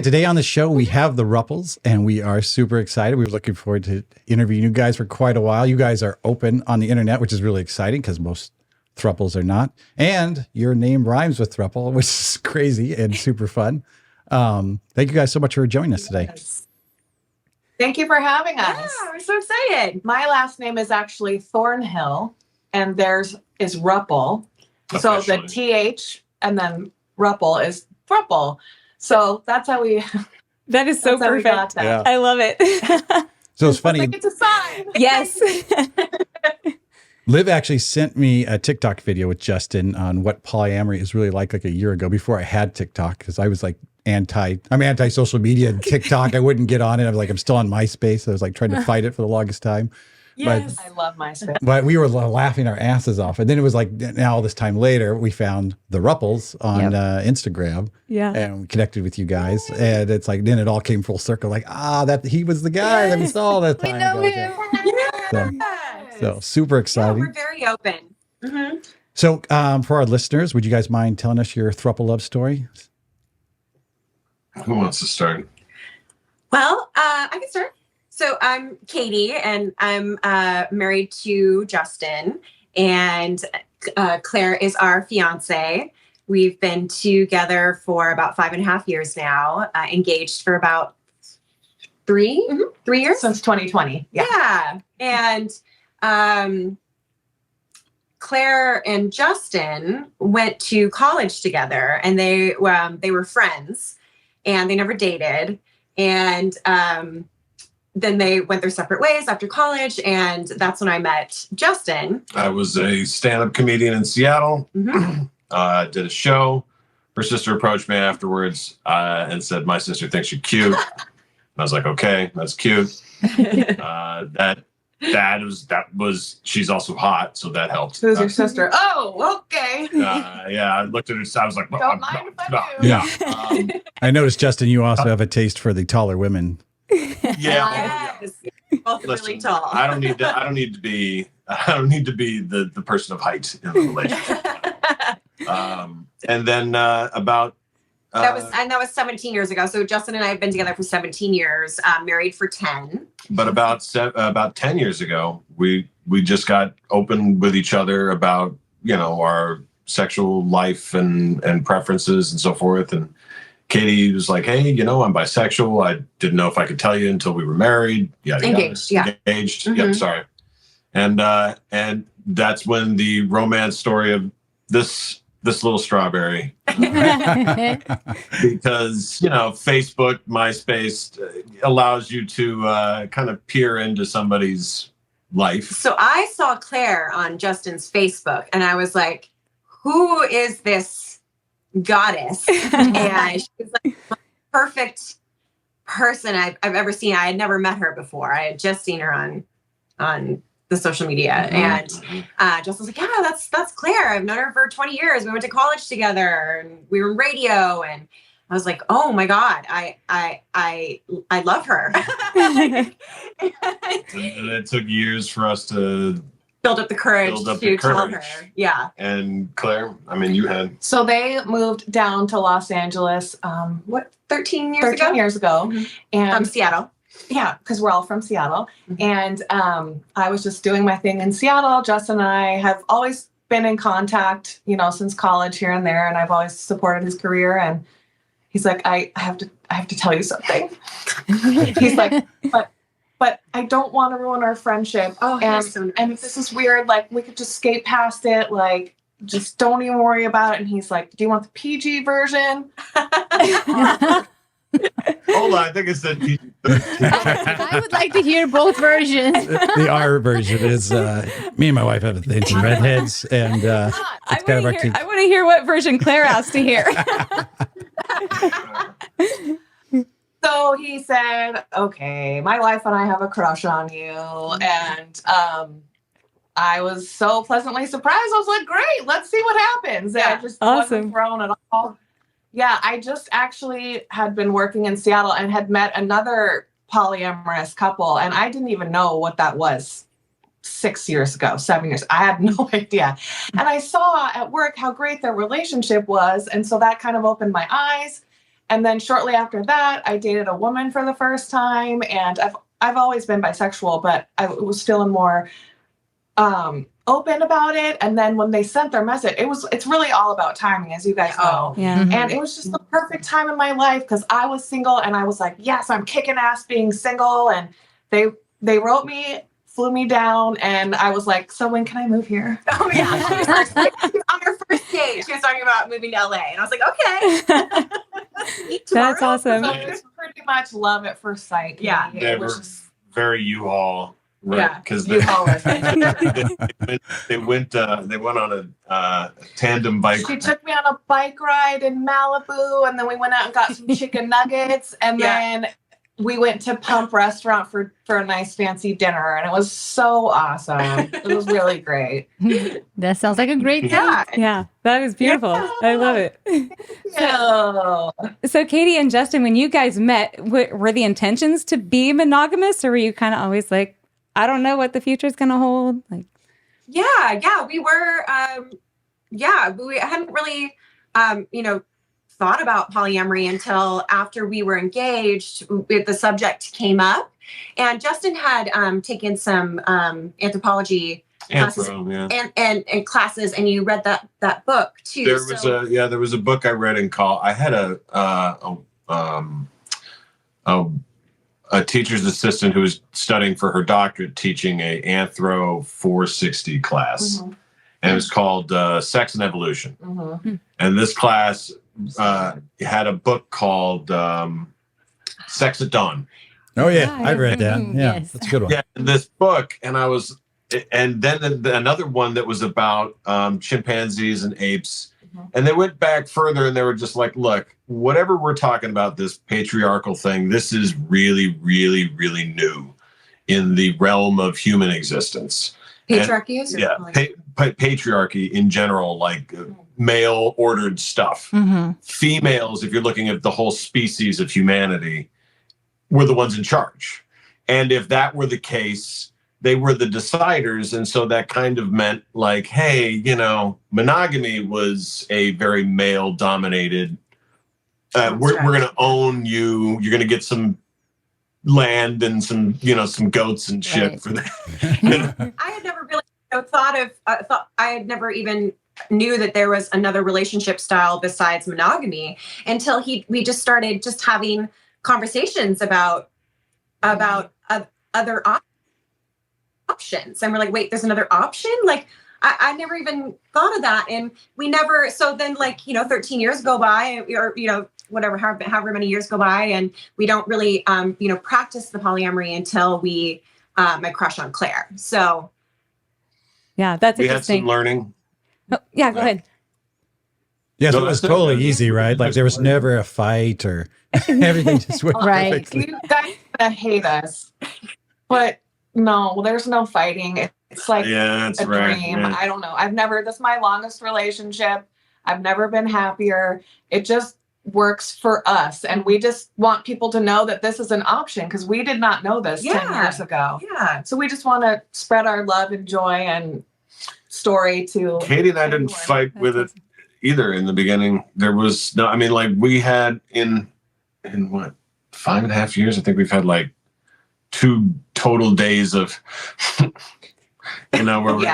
Today on the show, we have the Rupples, and we are super excited. We were looking forward to interviewing you guys for quite a while. You guys are open on the internet, which is really exciting because most Thrupples are not. And your name rhymes with Thruple, which is crazy and super fun. Thank you guys so much for joining us today. Yes. Thank you for having us. Yeah, we're so excited. My last name is actually Thornhill, and theirs is Rupple. So the TH and then Rupple is Throuple. So that's how we. That is so perfect. Yeah. I love it. So it's funny. It's a sign. Yes. Liv actually sent me a TikTok video with Justin on what polyamory is really like a year ago before I had TikTok, because I was like I'm anti social media and TikTok. I wouldn't get on it. I'm still on MySpace. I was like trying to fight it for the longest time. Yes, I love MySpace. But we were laughing our asses off. And then it was like, now all this time later, we found the Rupples on Instagram. Yeah. And we connected with you guys. And it's like, then it all came full circle. Like, that he was the guy that we saw that time. We know him. So super exciting. Yeah, we're very open. Mm-hmm. So for our listeners, would you guys mind telling us your Thruple love story? Who wants to start? Well, I can start. So I'm Katy, and I'm married to Justin, and Claire is our fiancé. We've been together for about 5.5 years now, engaged for about 3 years. Since 2020. Yeah. And Claire and Justin went to college together, and they were friends, and they never dated. And then they went their separate ways after college, and that's when I met Justin. I was a stand-up comedian in Seattle. Mm-hmm. Did a show. Her sister approached me afterwards and said, "My sister thinks you're cute." I was like, "Okay, that's cute." That was. She's also hot, so that helped. Who's your sister? Oh, okay. Yeah, I looked at her. I was like, Don't mind if I do. Yeah. I noticed, Justin, you also have a taste for the taller women. Yeah. Yes. Both Listen, really tall. I don't need to be the person of height in the relationship. And then about that was 17 years ago. So Justin and I have been together for 17 years, married for 10. But about 10 years ago, we just got open with each other about our sexual life and preferences and so forth. And Katy was like, "Hey, I'm bisexual. I didn't know if I could tell you until we were married." Engaged. Yeah. Engaged. Mm-hmm. Yep. Sorry. And that's when the romance story of this little strawberry, because Facebook, MySpace allows you to kind of peer into somebody's life. So I saw Claire on Justin's Facebook, and I was like, "Who is this goddess?" And she's like the perfect person I've ever seen. I had never met her before. I had just seen her on the social media. And Justin was like, "Yeah, that's Claire. I've known her for 20 years. We went to college together, and we were in radio." And I was like, "Oh my God, I love her." And it took years for us to build up the courage to tell her. Yeah. And Claire, you had. So they moved down to Los Angeles, 13 years ago. Mm-hmm. And From Seattle. Yeah, because we're all from Seattle. Mm-hmm. And I was just doing my thing in Seattle. Justin and I have always been in contact, since college here and there, and I've always supported his career. And he's like, I have to tell you something. He's like, but I don't want to ruin our friendship. Oh, and so nice. and if this is weird, we could just skate past it. Just don't even worry about it. And he's like, "Do you want the PG version?" Hold on, I think it said PG. I would like to hear both versions. The R version is me and my wife have a thing for redheads, and it's kind of our kink. I want to hear what version Claire has to hear. So he said, "Okay, my wife and I have a crush on you." And I was so pleasantly surprised. I was like, "Great, let's see what happens." And I just wasn't thrown at all. Yeah, I just actually had been working in Seattle and had met another polyamorous couple, and I didn't even know what that was 6 years ago, 7 years. I had no idea. And I saw at work how great their relationship was, and so that kind of opened my eyes. And then shortly after that, I dated a woman for the first time, and I've always been bisexual, but I was feeling more open about it. And then when they sent their message, it's really all about timing, as you guys know. Yeah. And it was just the perfect time in my life because I was single and I was like, yes, I'm kicking ass being single. And they wrote me, flew me down, and I was like, so when can I move here? Oh yeah. On her first date, she was talking about moving to LA. And I was like, okay. Meet tomorrow. That's awesome. So it was pretty much love at first sight. Yeah. They were very U-Haul, right? Yeah, Because U-Haul was they went on a tandem bike. She took me on a bike ride in Malibu, and then we went out and got some chicken nuggets, and then we went to Pump Restaurant for a nice fancy dinner, and it was so awesome. It was really great. That sounds like a great date. Yeah. Yeah, that is beautiful. Yeah. I love it. So Katy and Justin, when you guys met, were the intentions to be monogamous, or were you kind of always like, I don't know what the future is going to hold? Like, yeah, we were, we hadn't really, thought about polyamory until after we were engaged. The subject came up, and Justin had taken some anthropology classes and classes, and you read that book too. There was a book I read in college. I had a teacher's assistant who was studying for her doctorate, teaching a Anthro 460 class, and it was called Sex and Evolution. And this class had a book called Sex at Dawn. Oh yeah, I've read that. Yeah, Yes. that's a good one. Yeah, this book, and then another one that was about chimpanzees and apes. And they went back further, and they were just like, look, whatever we're talking about, this patriarchal thing, this is really, really, really new in the realm of human existence. Patriarchy is? Patriarchy in general, like male ordered stuff. Females, if you're looking at the whole species of humanity, were the ones in charge. And if that were the case, they were the deciders. And so that kind of meant like, hey, monogamy was a very male dominated, we're going to own you. You're going to get some land and some goats and shit for that. I had never really I had never even knew that there was another relationship style besides monogamy until we just started just having conversations about other options. And we're like, wait, there's another option? Like, I never even thought of that. And we never, so then 13 years go by, or, whatever, however many years go by, and we don't really, practice the polyamory until we met crush on Claire. So. Yeah, that's we interesting. had some learning. Oh, yeah, go ahead. Yes, it was totally easy, right? Like there was never a fight or everything just went Right. perfectly. You guys hate us, but no, there's no fighting. It's like that's a right. dream. Yeah. I don't know. This is my longest relationship. I've never been happier. It just works for us. And we just want people to know that this is an option because we did not know this 10 years ago. Yeah. So we just want to spread our love and joy and story to Katy and I didn't fight with it either in the beginning. There was no, we had in what, 5.5 years, I think we've had like 2 total days of, where we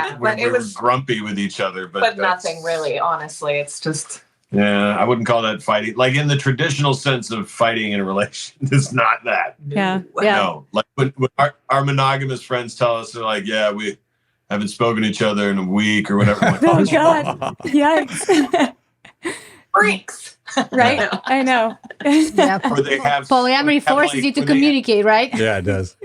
were grumpy with each other, but nothing really, honestly. It's just. Yeah, I wouldn't call that fighting. Like in the traditional sense of fighting in a relation, it's not that. Yeah. No, like when our monogamous friends tell us, they're like, yeah, we haven't spoken to each other in a week or whatever. Like, Oh God! Yikes! Freaks. Right? I know. Yeah. or they have Polyamory forces you to communicate, right? Yeah, it does.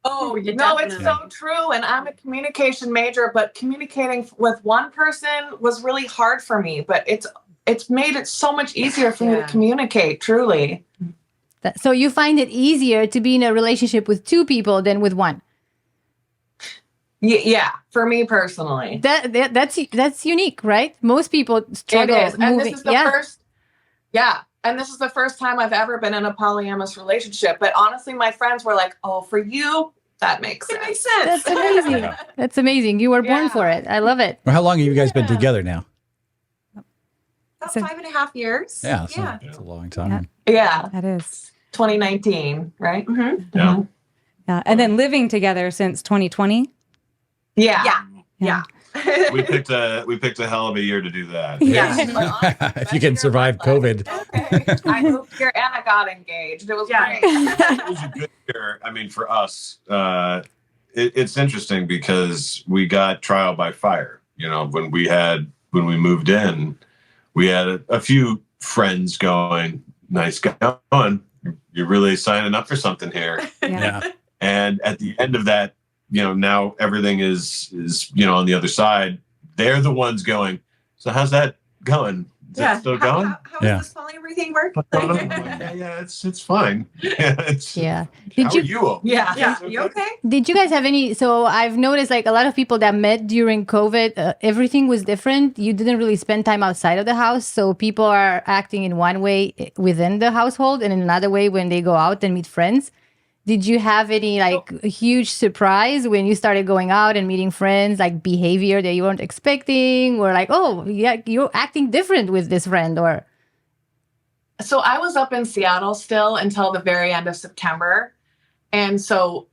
Oh, you No, it's so true. And I'm a communication major, but communicating with one person was really hard for me. But it's made it so much easier for me to communicate, truly. So you find it easier to be in a relationship with 2 people than with 1? Yeah, for me personally. That's unique, right? Most people struggle It is. And moving. this is the first. Yeah. And this is the first time I've ever been in a polyamorous relationship. But honestly, my friends were like, oh, for you, that makes sense. It makes sense. That's amazing. That's amazing. You were born for it. I love it. Well, how long have you guys been together now? About So- 5.5 years. Yeah, so Yeah. it's a long time. Yeah. That is. 2019, right? Mhm. Yeah. Mhm. Yeah. And then living together since 2020. Yeah. Yeah. Yeah. We picked a hell of a year to do that. Yeah. If you can survive COVID. Okay. I moved here and I got engaged. It was Yeah. great. It was a good year. I mean, for us, it's interesting because we got trial by fire. You know, when we moved in, we had a few friends going, "Nice going. You're really signing up for something here." Yeah. And at the end of that, you know, now everything is on the other side. They're the ones going, "So how's that going? Is it still going?" How Yeah. does this polyamory thing work? Yeah, it's fine. Yeah. How Did are you you? Yeah. Yeah. You okay? did you guys have any? So I've noticed like a lot of people that met during COVID, everything was different. You didn't really spend time outside of the house, so people are acting in one way within the household and in another way when they go out and meet friends. Did you have any like huge surprise when you started going out and meeting friends, like behavior that you weren't expecting, or like, oh yeah, you're acting different with this friend, or So I was up in Seattle still until the very end of September. And so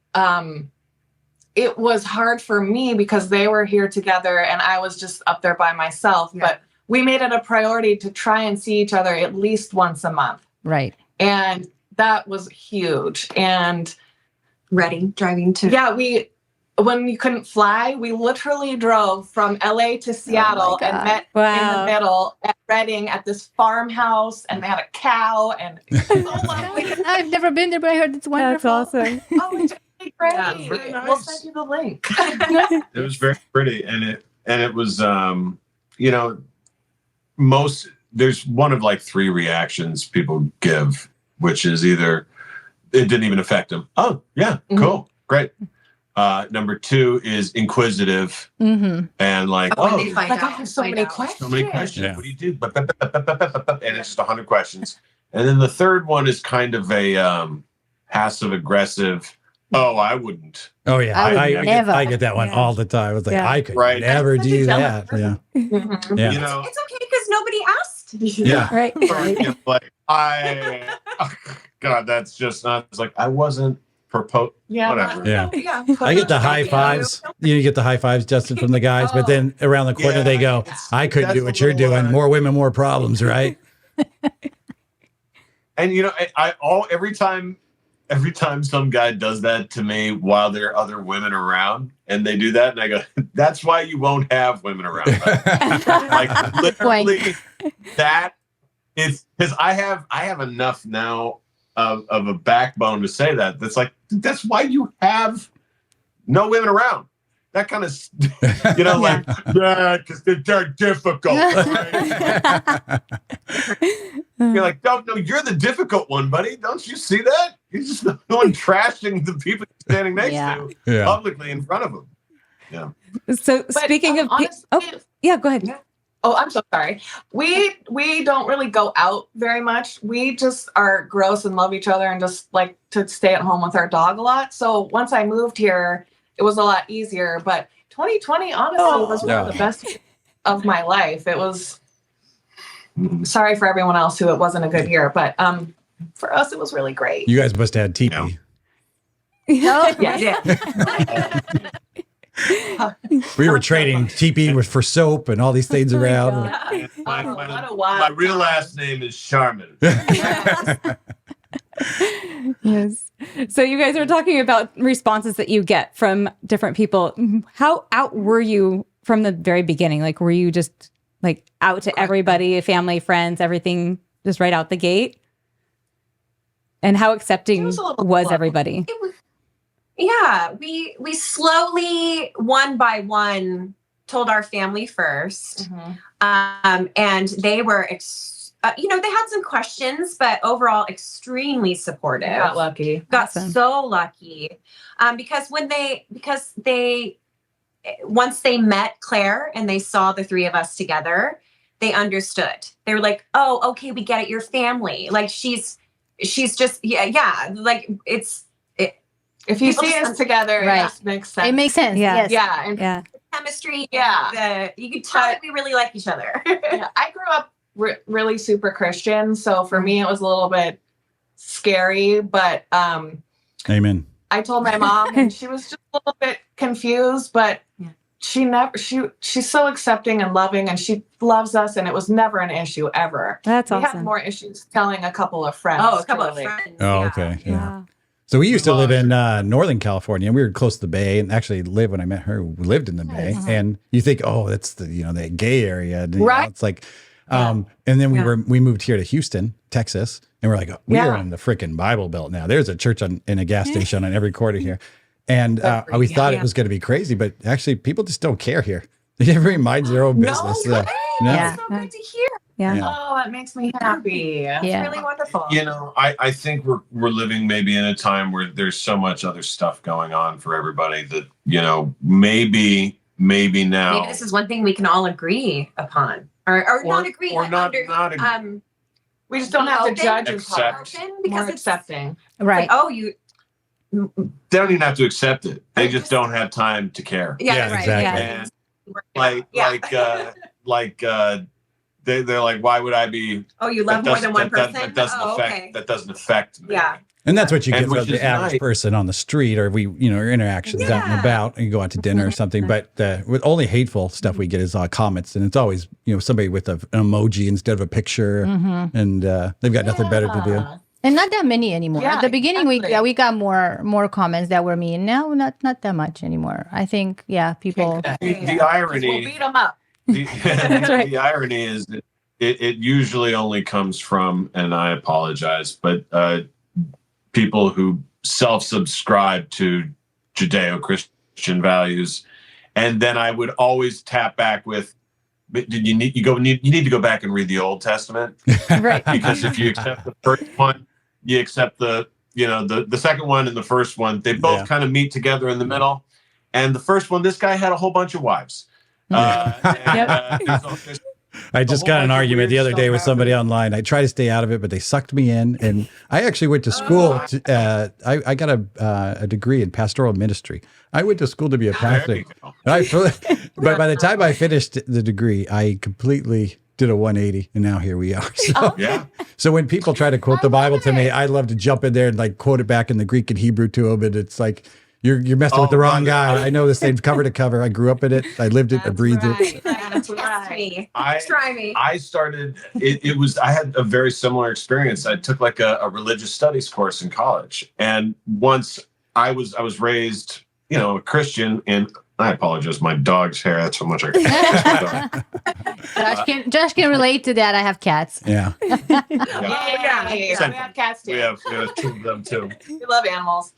it was hard for me because they were here together and I was just up there by myself. Yeah. But we made it a priority to try and see each other at least once a month. right? And that was huge. And Driving to. yeah, when we couldn't fly, we literally drove from LA to Seattle and God. met Wow. in the middle at Reading at this farmhouse, and they had a cow, and it was so lovely. I've never been there, but I heard it's wonderful. That's awesome. Oh, it's really great. Yeah, it's very We'll nice. send you the link. It was very pretty, and it was there's one of like three reactions people give, which is either it didn't even affect them. Oh yeah, cool, great. Number two is inquisitive Mm-hmm. and like, When they find Like, I out. have so find many out. questions. so many questions. Yeah. What do you do? And it's just 100 questions. And then the third one is kind of a passive aggressive. Oh, I wouldn't. Oh yeah. I would never. I get that one Yeah. all the time. It's like Yeah. I could Right. never Such a do jealous that. Yeah. Mhm. Yeah. You know, It's okay because nobody asked. Yeah. Right. like God, that's just not. It's like I wasn't proposed. Yeah. Whatever. Yeah. Yeah. I get the high fives. You get the high fives, Justin, from the guys, but then around the corner Yeah, they go, it's- I couldn't do that's what a you're little, doing. More women, more problems, right? And you know, every time some guy does that to me while there are other women around, and they do that, and I go, "That's why you won't have women around." Like literally, that is because I have enough now of a backbone to say that. That's like that's why you have no women around. That kind of, like, yeah, because they're difficult. Right? You're like, no, you're the difficult one, buddy. Don't you see that? You're just the one trashing the people you're standing next to Yeah. publicly in front of them. Yeah. So But, speaking of, honestly, yeah, go ahead. oh, I'm so sorry. We don't really go out very much. We just are gross and love each other and just like to stay at home with our dog a lot. So once I moved here, it was a lot easier. But 2020 honestly was one of the best of my life. It was. Sorry for everyone else who it wasn't a good year, but for us it was really great. You guys must have had teepee. Yeah. We were trading teepee for soap and all these things around. My What a wild my real time. last name is Charmin. Yes. So you guys are talking about responses that you get from different people. How out were you from the very beginning? Like, were you just like out to everybody, family, friends, everything, just right out the gate? And how accepting It was a little was slow. everybody? Yeah, we slowly, one by one, told our family first, and they were, they had some questions, but overall extremely supportive. Got lucky. Got Awesome. so lucky, because once they met Claire and they saw the three of us together, they understood. They were like, "Oh, okay, we get it. Your family, like she's just like it's." If you People see just- us together, Right. it just makes sense. It makes sense. Yeah. Yes. Yeah, and Yeah. Chemistry, Yeah. you could tell that we really like each other. yeah, I grew up really super Christian. So for me, it was a little bit scary, but Amen. I told my mom and she was just a little bit confused, but Yeah. she's so accepting and loving and she loves us and it was never an issue ever. That's We awesome. had more issues telling a couple of friends. Oh, a couple clearly. of friends. Oh, yeah. okay. Yeah. Wow. So we used to live in Northern California, and we were close to the Bay, and actually lived when I met her. We lived in the Bay, and you think, oh, that's the the gay area, and, Right. it's like, and then we moved here to Houston, Texas, and we're like, we are in the freaking Bible Belt now. There's a church in a gas station on every corner here, and we thought it was going to be crazy, but actually, people just don't care here. Everybody minds their own business. No way. No. That's so good to hear. Yeah. Yeah. Oh, that makes me happy. That's really wonderful. I think we're living maybe in a time where there's so much other stuff going on for everybody that, maybe now. Maybe this is one thing we can all agree upon. Or not agree. Or like not We just don't have to open, judge accept. and because more it's accepting. like, oh, you. They don't even have to accept it. They just don't have time to care. Yeah, Yeah, right. exactly. And they're like, why would I be? Oh, you love more than one person? That doesn't affect. That doesn't affect me. Yeah. And that's what you And get which from the is average nice. person on the street, or your interactions out and about, and you go out to dinner or something. But with only hateful stuff we get is comments, and it's always somebody with an emoji instead of a picture, and they've got nothing better to do. And not that many anymore. Yeah, At the beginning, exactly. we got more comments that were mean. Now, not that much anymore. I think, people. The irony. We'll beat them up. The irony is that it usually only comes from, and I apologize, but people who self-subscribe to Judeo-Christian values, and then I would always tap back with, "But you need to go back and read the Old Testament, Right. because if you accept the first one, you accept the second one and the first one. They both kind of meet together in the middle. And the first one, this guy had a whole bunch of wives. There's I just got an argument the other day with somebody online. I try to stay out of it, but they sucked me in. And I actually went to school. I got a degree in pastoral ministry. I went to school to be a pastor. But by the time I finished the degree, I completely did a 180, and now here we are. So, so when people try to quote the Bible to me, I love to jump in there and like quote it back in the Greek and Hebrew to them. And it's like, you're messing with the wrong guy. I know this thing's cover to cover. I grew up in it. I lived it. I breathed it. That's Trust me. I Try me. I started. I had a very similar experience. I took like a religious studies course in college, and once I was raised, a Christian. And I apologize, my dog's hair. That's how much I. Josh can relate to that. I have cats. Yeah. Yeah. We have cats too. We have two of them too. We love animals.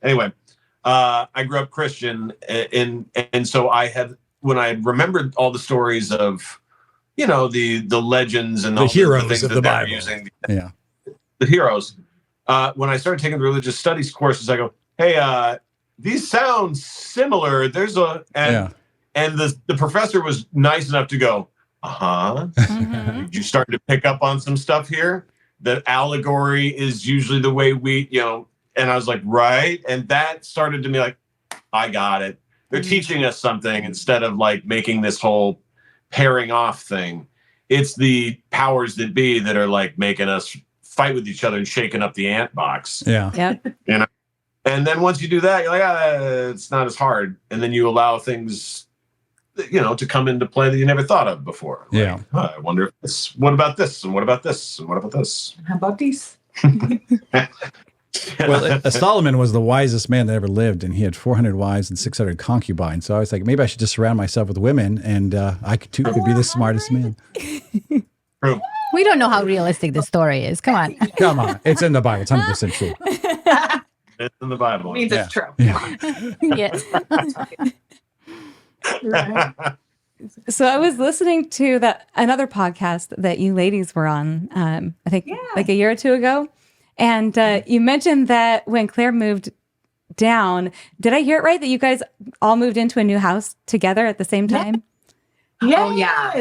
Anyway, I grew up Christian, and so when I remembered all the stories of, the legends and The all heroes things of that the they were Bible. using, Yeah. the heroes. When I started taking the religious studies courses, I go, hey, these sound similar. There's and the professor was nice enough to go, you starting to pick up on some stuff here. The allegory is usually the way we, and I was like, right. And that started to be like, I got it. They're teaching us something instead of like making this whole pairing off thing. It's the powers that be that are like making us fight with each other and shaking up the ant box. Yeah. Yep. And then once you do that, you're like, it's not as hard. And then you allow things, to come into play that you never thought of before. Like, Yeah. I wonder if this, what about this? And what about this? And what about this? How about these? Well, Solomon was the wisest man that ever lived, and he had 400 wives and 600 concubines. So I was like, maybe I should just surround myself with women, and I too could be the smartest man. True. We don't know how realistic the story is. Come on. Come on. It's in the Bible. It's 100% true. It's in the Bible. Means it's true. Yeah. Yes. Right. So I was listening to another podcast that you ladies were on, I think like a year or two ago. And you mentioned that when Claire moved down, did I hear it right that you guys all moved into a new house together at the same time? Yes, Oh, yeah.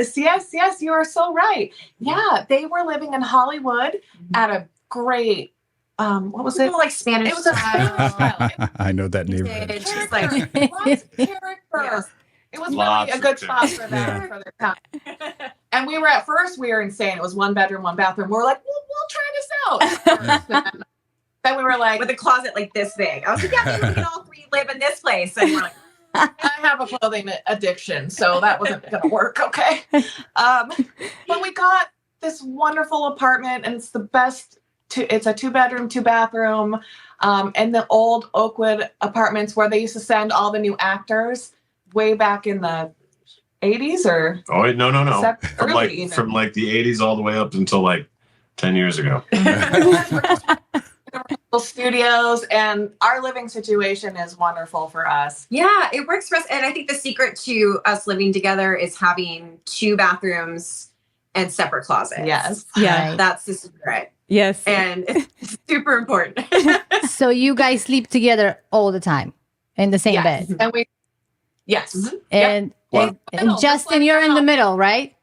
yes, you are so right. Yeah, they were living in Hollywood at a great, what was it? Like Spanish. It was a style. I know that neighborhood. It's just like Lots of character. Yes. It was Lots really a of good chairs. spot for them for their town. And we were insane. It was 1 bedroom, 1 bathroom. We were like, we'll try this out. first. Then we were like, With a closet like this big. I was like, yeah, maybe we can all three live in this place. And we're like, I have a clothing addiction, so that wasn't going to work. Okay. But we got this wonderful apartment, and it's the best. It's a 2 bedroom, 2 bathroom, and the old Oakwood apartments where they used to send all the new actors way back in the 80s or Oh wait, no. early From like the 80s all the way up until like 10 years ago. studios, and our living situation is wonderful for us. yeah, it works for us. And I think the secret to us living together is having 2 bathrooms and separate closets. Yes. Yeah. Right. That's the secret. Yes. And it's super important. So you guys sleep together all the time in the same Yes. bed. And yes. And, Well, and Justin, you're in the middle, right?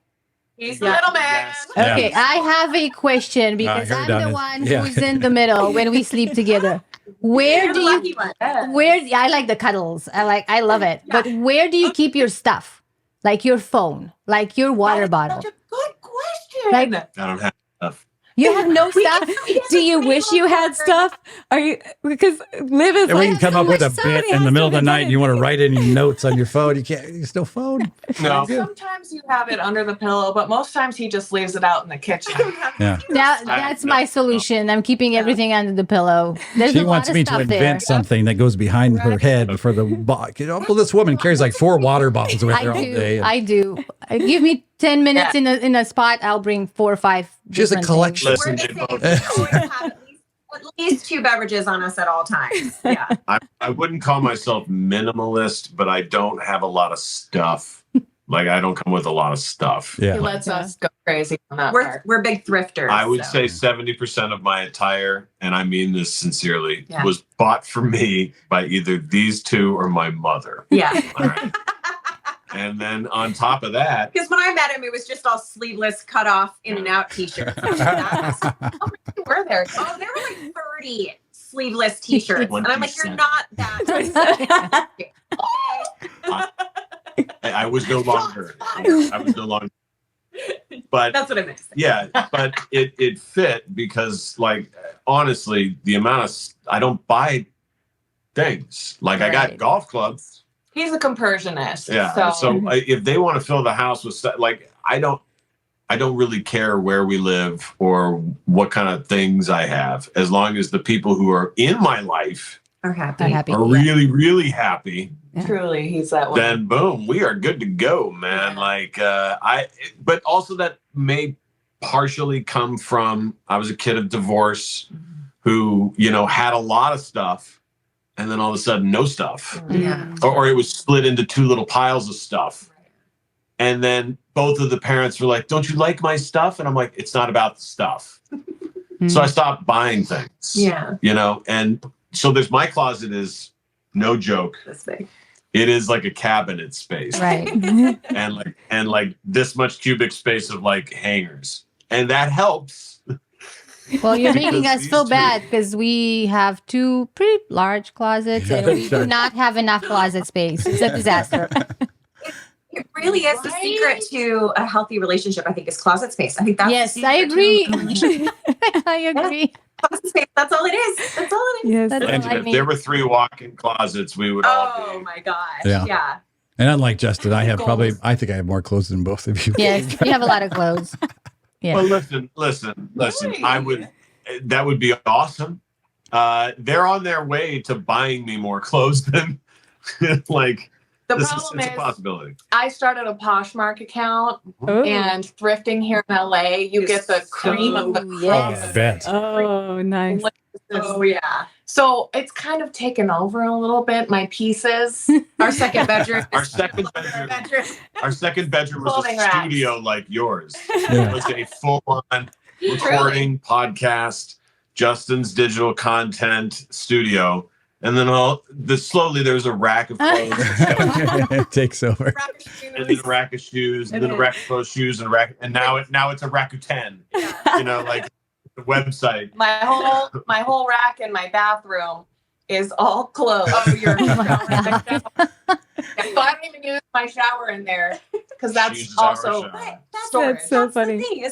He's the Yeah. middleman. Yes. Okay, I have a question because heard I'm on the his- one yeah. who's in the middle when we sleep together. Where You're do the you lucky one. where I like the cuddles. I love it. Yeah. But where do you keep your stuff? Like your phone, like your water bottle. Such a good question. Like I don't have enough. you have no stuff? Do you wish you had stuff? Are you because Liv is And we like can come up with a somebody bit in has the middle of the something night. to You want to write any notes on your phone? You can't. There's no phone. No. Sometimes you have it under the pillow, but most times he just leaves it out in the kitchen. Yeah. That's my solution. I'm keeping everything under the pillow. There's She a lot wants of me to stuff invent there. something that goes behind her head for the box. Well, this woman carries like 4 water bottles with her all day. I do. Give me 10 minutes in a spot. I'll bring 4 or 5. She has a different collection. things. We're Listen, the same. Jay, We always have at least 2 beverages on us at all times. Yeah. I wouldn't call myself minimalist, but I don't have a lot of stuff. Like I don't come with a lot of stuff. He Yeah. lets us go crazy on that We're part. we're big thrifters. I would so. say 70% of my attire, and I mean this sincerely, Yeah. was bought for me by either these 2 or my mother. Yeah. All right. And then on top of that, Because when I met him, it was just all sleeveless, cut off, in and out t-shirts. You were there. Oh, there were like 30 sleeveless t-shirts. And I'm like, you're not that. I was no longer. I was no longer. But That's what I meant to say. yeah, but it fit because, like, honestly, the amount of I don't buy things. Like I got Right. golf clubs. He's a compersionist. Yeah. So if they want to fill the house with stuff, like I don't really care where we live or what kind of things I have, as long as the people who are in my life Are happy. I'm happy. are really, really happy. truly, he's that one. Then boom, we are good to go, man. Like but also that may partially come from I was a kid of divorce who, had a lot of stuff and then all of a sudden no stuff. Yeah. Or it was split into 2 little piles of stuff. And then both of the parents were like, "Don't you like my stuff?" And I'm like, "It's not about the stuff." So I stopped buying things. Yeah. And so there's my closet is no joke. This thing. It is like a cabinet space. Right. and like this much cubic space of like hangers. And that helps. Well, you're Because making us these feel 2 bad because we have 2 pretty large closets and we do not have enough closet space. It's a disaster. It really is the secret to a healthy relationship, I think, is closet space. I think that's Yes, the I secret to agree. a relationship. I agree. Closet space. That's all it is. That's all it is. Yes. That's And all I if mean. there were 3 walk-in closets, we would all Oh be. my gosh. Yeah. Yeah. And unlike Justin, I think I have more clothes than both of you. Yes, you have a lot of clothes. Yeah. Well, listen. Really? That would be awesome. They're on their way to buying me more clothes than like The it's problem a is, possibility. I started a Poshmark account Oh. and thrifting here in LA. You Is get the cream of the so- crop. yes. I bet. Oh, nice. Oh yeah. So it's kind of taken over a little bit. My pieces. Our second bedroom. Our second bedroom. Our second bedroom was Clothing a racks. studio like yours. Yeah. It was a full-on recording podcast, Justin's digital content studio, and then slowly there was a rack of clothes, It takes over. and then a rack of shoes, and then a rack of clothes, shoes, and now it's a rack of 10. Like the website. My whole rack in my bathroom is all clothes. Oh, you're Oh my God. So I don't even use my shower in there because She that's uses our also shower. But storage. That's so that's funny. the thing.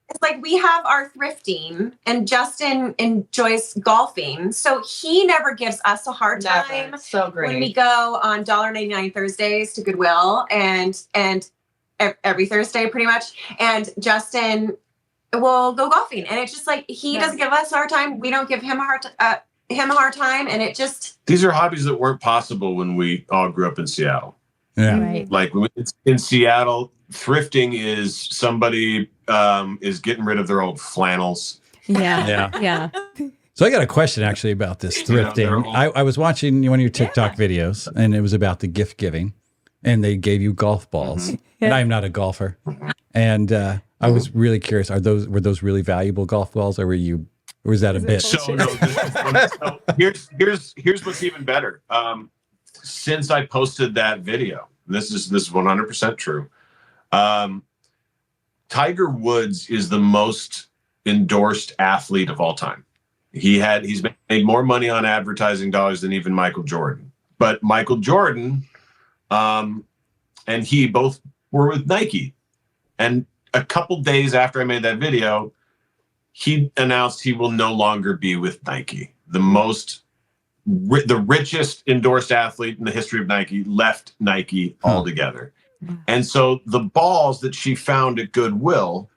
It's like we have our thrifting, and Justin enjoys golfing, so he never gives us a hard time. Never. So great. When we go on $1.99 Thursdays to Goodwill, and every Thursday pretty much, and Justin will go golfing, and it's just like he doesn't give us a hard time, we don't give him a hard time, and it just These are hobbies that weren't possible when we all grew up in Seattle. Yeah. Right. Like in Seattle, thrifting is somebody is getting rid of their old flannels. Yeah. Yeah. So I got a question actually about this thrifting. I was watching one of your TikTok videos, and it was about the gift giving, and they gave you golf balls. And I'm not a golfer, and I was really curious: were those really valuable golf balls, or was that a bit? So no, here's what's even better. Since I posted that video, this is 100% true. Tiger Woods is the most endorsed athlete of all time. He's made more money on advertising dollars than even Michael Jordan. But Michael Jordan and he both were with Nike. And a couple days after I made that video, he announced he will no longer be with Nike. The richest endorsed athlete in the history of Nike left Nike altogether. And so the balls that she found at Goodwill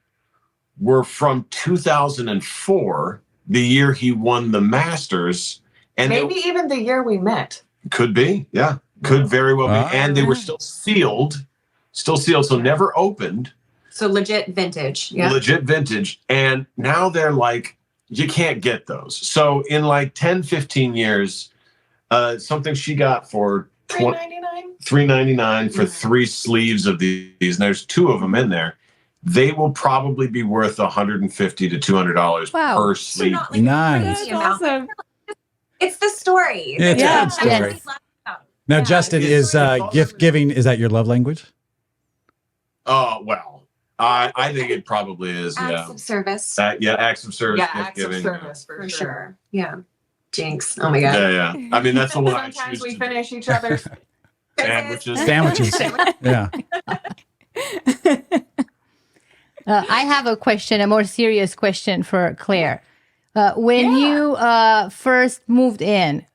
were from 2004, the year he won the Masters. And maybe even the year we met. Could be, yeah. Could very well be. And they were still sealed, so never opened. so legit vintage. Yeah. Legit vintage. And now they're like, you can't get those. So in like 10, 15 years, something she got for $3.99 for 3 sleeves of these, and there's 2 of them in there. They will probably be worth $150 to $200 per sleeve. not like Nice. crazy amount. Awesome. It's the story. It's a good story. Now, Justin, is gift giving, is that your love language? Oh, well, I think it probably is. Acts of service. Acts of service. Yeah, gift acts of giving. service for For sure. sure. Yeah. Jinx. Oh my God. Yeah. I mean, that's the one I Sometimes choose we to finish each other's sandwiches. Sandwiches. Yeah. I have a question, a more serious question for Claire. When you first moved in,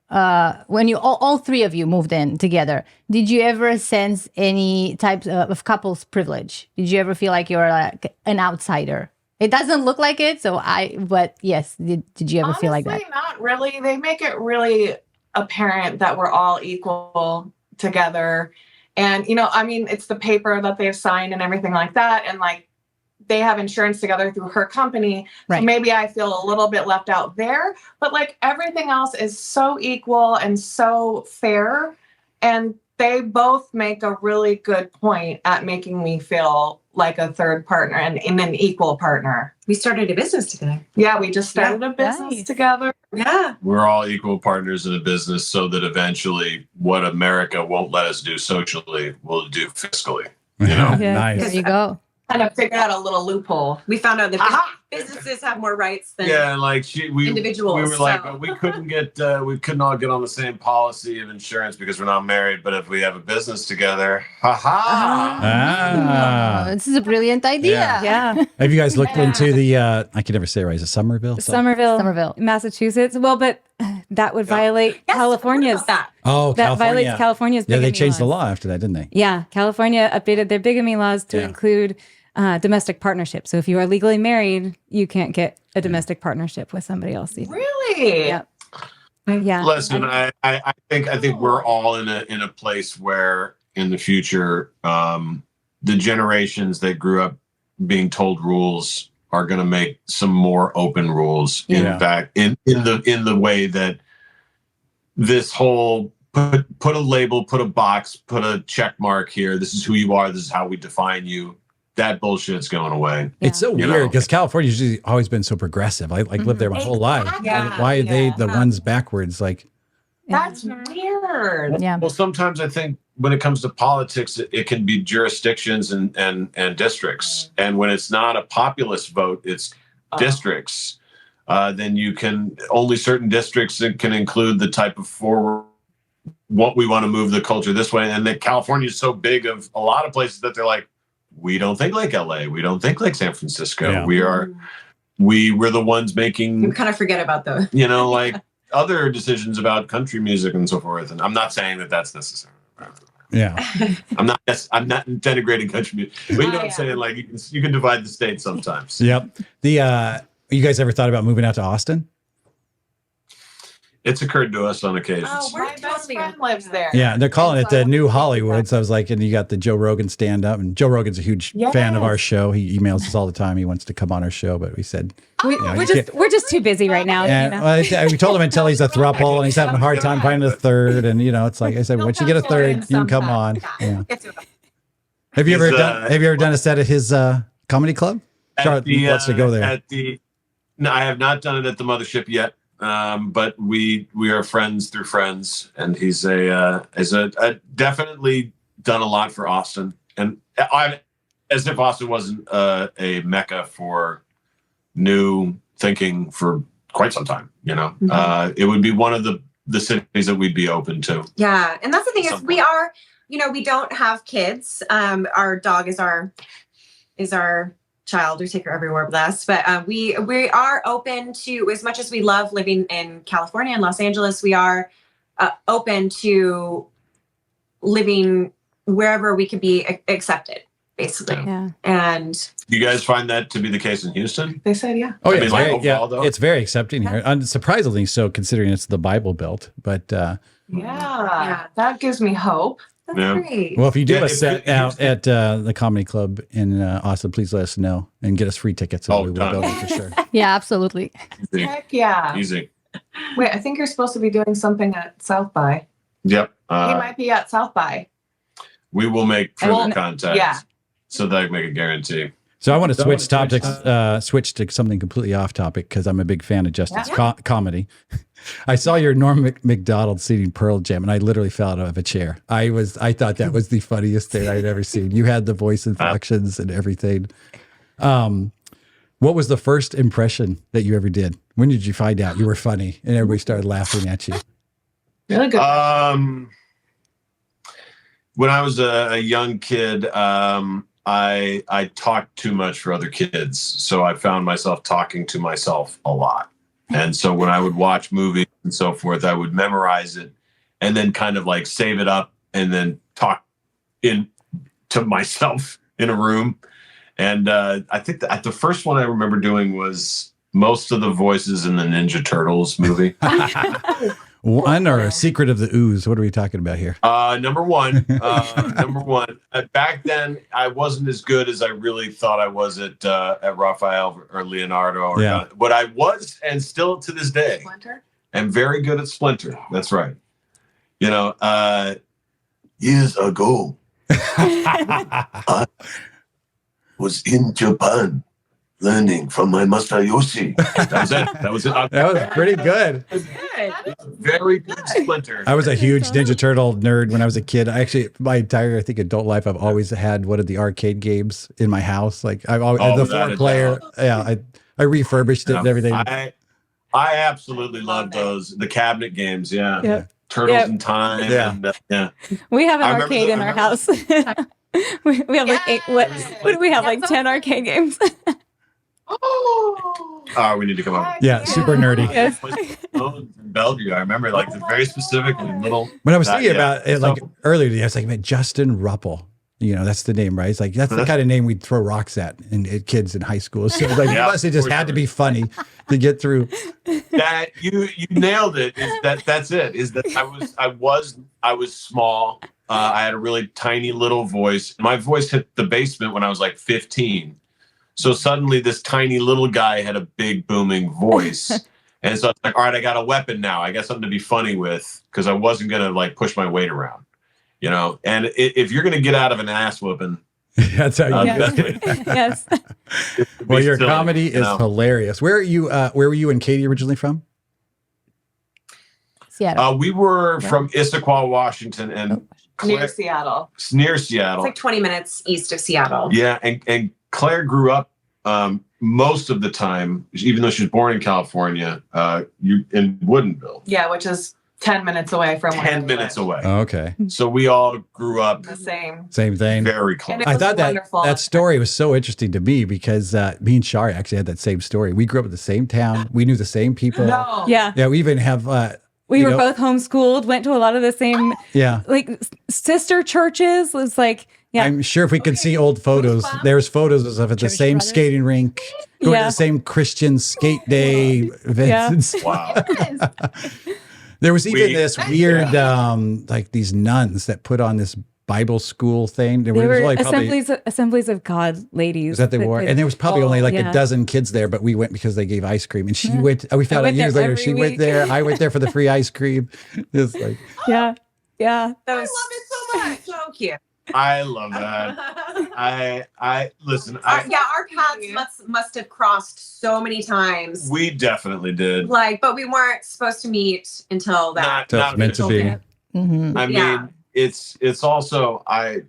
when you all 3 of you moved in together, did you ever sense any types of couples privilege? Did you ever feel like you're like an outsider? It doesn't look like it, but yes, did you ever feel like that? Honestly, not really. They make it really apparent that we're all equal together. And, I mean, it's the paper that they've signed and everything like that. And like, they have insurance together through her company. Right. So maybe I feel a little bit left out there, but like everything else is so equal and so fair. And they both make a really good point at making me feel like a third partner and an equal partner. We started a business together. Yeah, we just started a business nice. together. Yeah. We're all equal partners in a business so that eventually what America won't let us do socially, we'll do fiscally. Yeah. Nice. There you go. Kind of figured out a little loophole. We found out that Aha! businesses have more rights than Yeah, like we individuals, were like, so- we couldn't all get on the same policy of insurance because we're not married. But if we have a business together, Ah. This is a brilliant idea. Yeah. Have you guys looked into the, I can never say it right, is it Somerville? Somerville, Massachusetts. Well, but that would violate Yes, California's. about that. Oh, That California. violates California's Yeah, they bigamy changed the laws. law after that, didn't they? Yeah, California updated their bigamy laws to Yeah. include domestic partnership. So if you are legally married, you can't get a domestic partnership with somebody else. Really? Yep. Yeah. Listen, I think we're all in a place where in the future, the generations that grew up being told rules are going to make some more open rules. Yeah. In fact, in the way that this whole put a label, put a box, put a check mark here. This is who you are. This is how we define you. That bullshit's going away. It's so You weird know. because California's usually always been so progressive. I lived there my whole life. Yeah. Why are they Yeah. the ones backwards? Like, That's weird. Yeah. Well, sometimes I think when it comes to politics, it can be jurisdictions and districts. And when it's not a populist vote, it's districts. Then you can only certain districts that can include the type of forward what we want to move the culture this way, and that California is so big of a lot of places that they're like, we don't think like LA, we don't think like San Francisco. Yeah. We're the ones making. You kind of forget about those. Like other decisions about country music and so forth. And I'm not saying that that's necessary. Yeah. I'm not denigrating country music. But you know what I'm saying? Like you can divide the state sometimes. Yep. You guys ever thought about moving out to Austin? It's occurred to us on occasions. Oh, we're My best totally friend lives there. Yeah, they're calling it the new Hollywood. So I was like, and you got the Joe Rogan stand up, and Joe Rogan's a huge fan of our show. He emails us all the time. He wants to come on our show, but we said We're just too busy right now. And well, we told him until he's a throuple, and he's having a hard time finding a third. And it's like I said, once you get a third, you can come on. Yeah. Have you ever done a set at his comedy club? Charlotte wants to go there. No, I have not done it at the Mothership yet. But we are friends through friends, and he's definitely done a lot for Austin, and as if Austin wasn't a mecca for new thinking for quite some time. It would be one of the cities that we'd be open to. Yeah, and that's the thing is we are, we don't have kids. Our dog is our child. We take her everywhere with us, but we are open to, as much as we love living in California and Los Angeles, we are open to living wherever we could be accepted, basically. Yeah. And you guys find that to be the case in Houston? They said, yeah. Oh, It's very accepting here. Surprisingly so, considering it's the Bible Belt. But yeah, that gives me hope. that's Yeah. great. well, if you do a set out at the comedy club in Austin, please let us know and get us free tickets. And we will done. go there for sure. Yeah, absolutely. Easy. Heck yeah. Easy. Wait, I think you're supposed to be doing something at South by. Yep. He might be at South by. We will make further Well, contact. yeah. So that I can make a guarantee. So I want to switch topics, switch to something completely off topic because I'm a big fan of Justin's comedy. I saw your Norm Macdonald singing Pearl Jam, and I literally fell out of a chair. I thought that was the funniest thing I'd ever seen. You had the voice inflections and everything. What was the first impression that you ever did? When did you find out you were funny and everybody started laughing at you? Really good. When I was a young kid, I talked too much for other kids. So I found myself talking to myself a lot. And so when I would watch movies and so forth, I would memorize it and then kind of like save it up and then talk to myself in a room. And I think that the first one I remember doing was most of the voices in the Ninja Turtles movie. One or a Secret of the Ooze? What are we talking about here? Number one. Back then, I wasn't as good as I really thought I was at Raphael or Leonardo. But I was, and still to this day, Splinter? am very good at Splinter. That's right. Years ago, I was in Japan learning from my master Yoshi. That was it. That was pretty good. Very good Splinter. I was a huge Ninja Turtle nerd when I was a kid. My entire, adult life, I've always had one of the arcade games in my house. Like I've always the 4-player. Yeah, I refurbished it and everything. I absolutely love those. The cabinet games. Yeah. Yep. Turtles in Time. Yeah. And, We have an arcade in our house. we have like 8. What do we have? Like 10 arcade games. Oh, we need to come up. Yeah, super nerdy. Yes. In Bellevue, I remember like very specifically little. When I was thinking about it, like earlier today, I was like, man, Justin Rupple. That's the name, right? It's like that's the kind of name we'd throw rocks at kids in high school. So it's like you must have just had to be funny to get through. That you nailed it. That's it? Is that I was small. I had a really tiny little voice. My voice hit the basement when I was like 15. So suddenly this tiny little guy had a big booming voice. And so I was like, all right, I got a weapon now. I got something to be funny with because I wasn't going to like push my weight around, and if you're going to get out of an ass whooping, that's how you do it. Yes. Well, your comedy is hilarious. Where were you and Katy originally from? Seattle. We were from Issaquah, Washington, and near Seattle. Near Seattle. It's like 20 minutes east of Seattle. Yeah, and Claire grew up most of the time, even though she was born in California, in Woodinville. Yeah, which is 10 minutes away from where 10 we minutes live. away. Oh, okay. So we all grew up The same. Same thing. very close. And it I was thought wonderful. that story was so interesting to me because me and Shari actually had that same story. We grew up in the same town. We knew the same people. No. Yeah. Yeah, we even have We you were know- both homeschooled, went to a lot of the same yeah. like sister churches. It was like, yeah. I'm sure if we could see old photos, there's photos of at the Church same brothers. skating rink, going to Yeah. the same Christian skate day events. Wow. There was even this Nice. weird, like these nuns that put on this Bible school thing. There They was were only probably assemblies of God ladies that they wore, and there was probably Oh, only like yeah. a dozen kids there, but we went because they gave ice cream, and she went. We found out went there years later every she went week. there. I went there for the free ice cream. It's like yeah. That I was love it so much. so cute. I love that. I listen. Our paths must have crossed so many times. We definitely did. Like, but we weren't supposed to meet until that. so it's meant to be. Okay. Mhm. I Yeah. mean, it's also I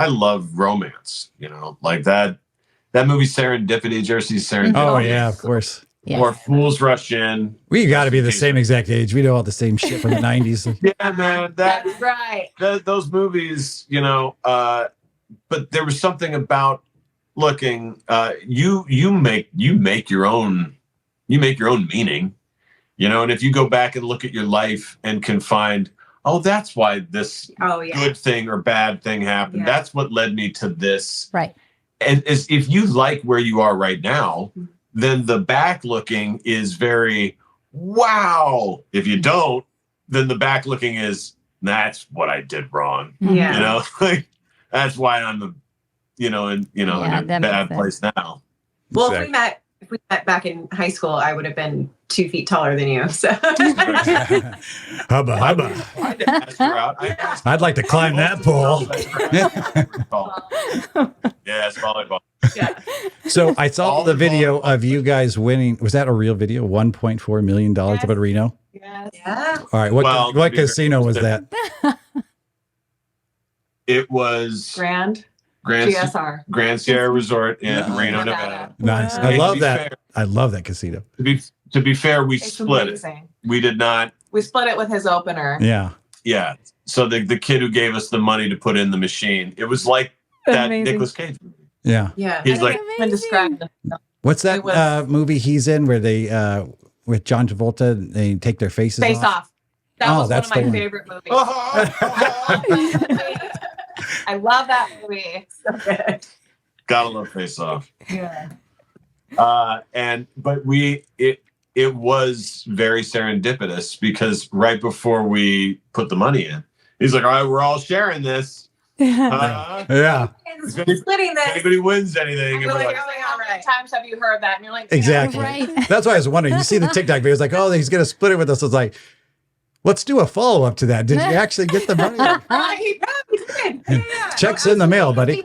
love romance. You know, like that movie Serendipity. Did you ever see Serendipity? Oh yeah, of course. Yeah. Or Fools Rush In. We got to be the same exact age. We know all the same shit from the '90s. Yeah, man. That's right. Those movies, you know, but there was something about looking. You make your own meaning, you know. And if you go back and look at your life and can find, oh, that's why this Oh yeah. good thing or bad thing happened. Yeah. That's what led me to this. Right. And if you like where you are right now, then the back looking is very wow. If you don't, then the back looking is that's what I did wrong. Yeah. You know, like that's why I'm in Yeah, a that bad makes place now. Well, if we met back in high school, I would have been 2 feet taller than you. So Hubba hubba. I asked her out. I asked I'd like to climb that pole. Yes, volleyball. Yeah. So I saw the video of you guys winning. Was that a real video? $1.4 million up at Reno. Yes. yeah. All right. Well, What to be casino was that? It was Grand Grand GSR. Sierra Resort in Yeah. Reno, Nevada. Nevada. Nice. Wow. I And love to be that. fair- I love that casino. To be fair, we It's split it. amazing. We did not. We split it with his opener. Yeah. Yeah. So the kid who gave us the money to put in the machine, it was like that Amazing. Nicolas Cage movie. Yeah. Yeah. He's like, Been described. What's that It was- movie he's in where they with John Travolta they take their faces Face off? Off. That Oh, was one that's of my the one. favorite movies. oh, I love that movie. So good. gotta love Face Off. Yeah. But it was very serendipitous because right before we put the money in, he's like, all right, we're all sharing this. Yeah. Yeah. And splitting If this. anybody wins anything, and You're we're like, like, oh, how many times have you heard that? And you're like, Exactly. Right. That's why I was wondering. You see the TikTok videos like, oh, he's gonna split it with us. I was like, let's do a follow up to that. Did you actually get the money? Right. Yeah. Checks in the mail, buddy.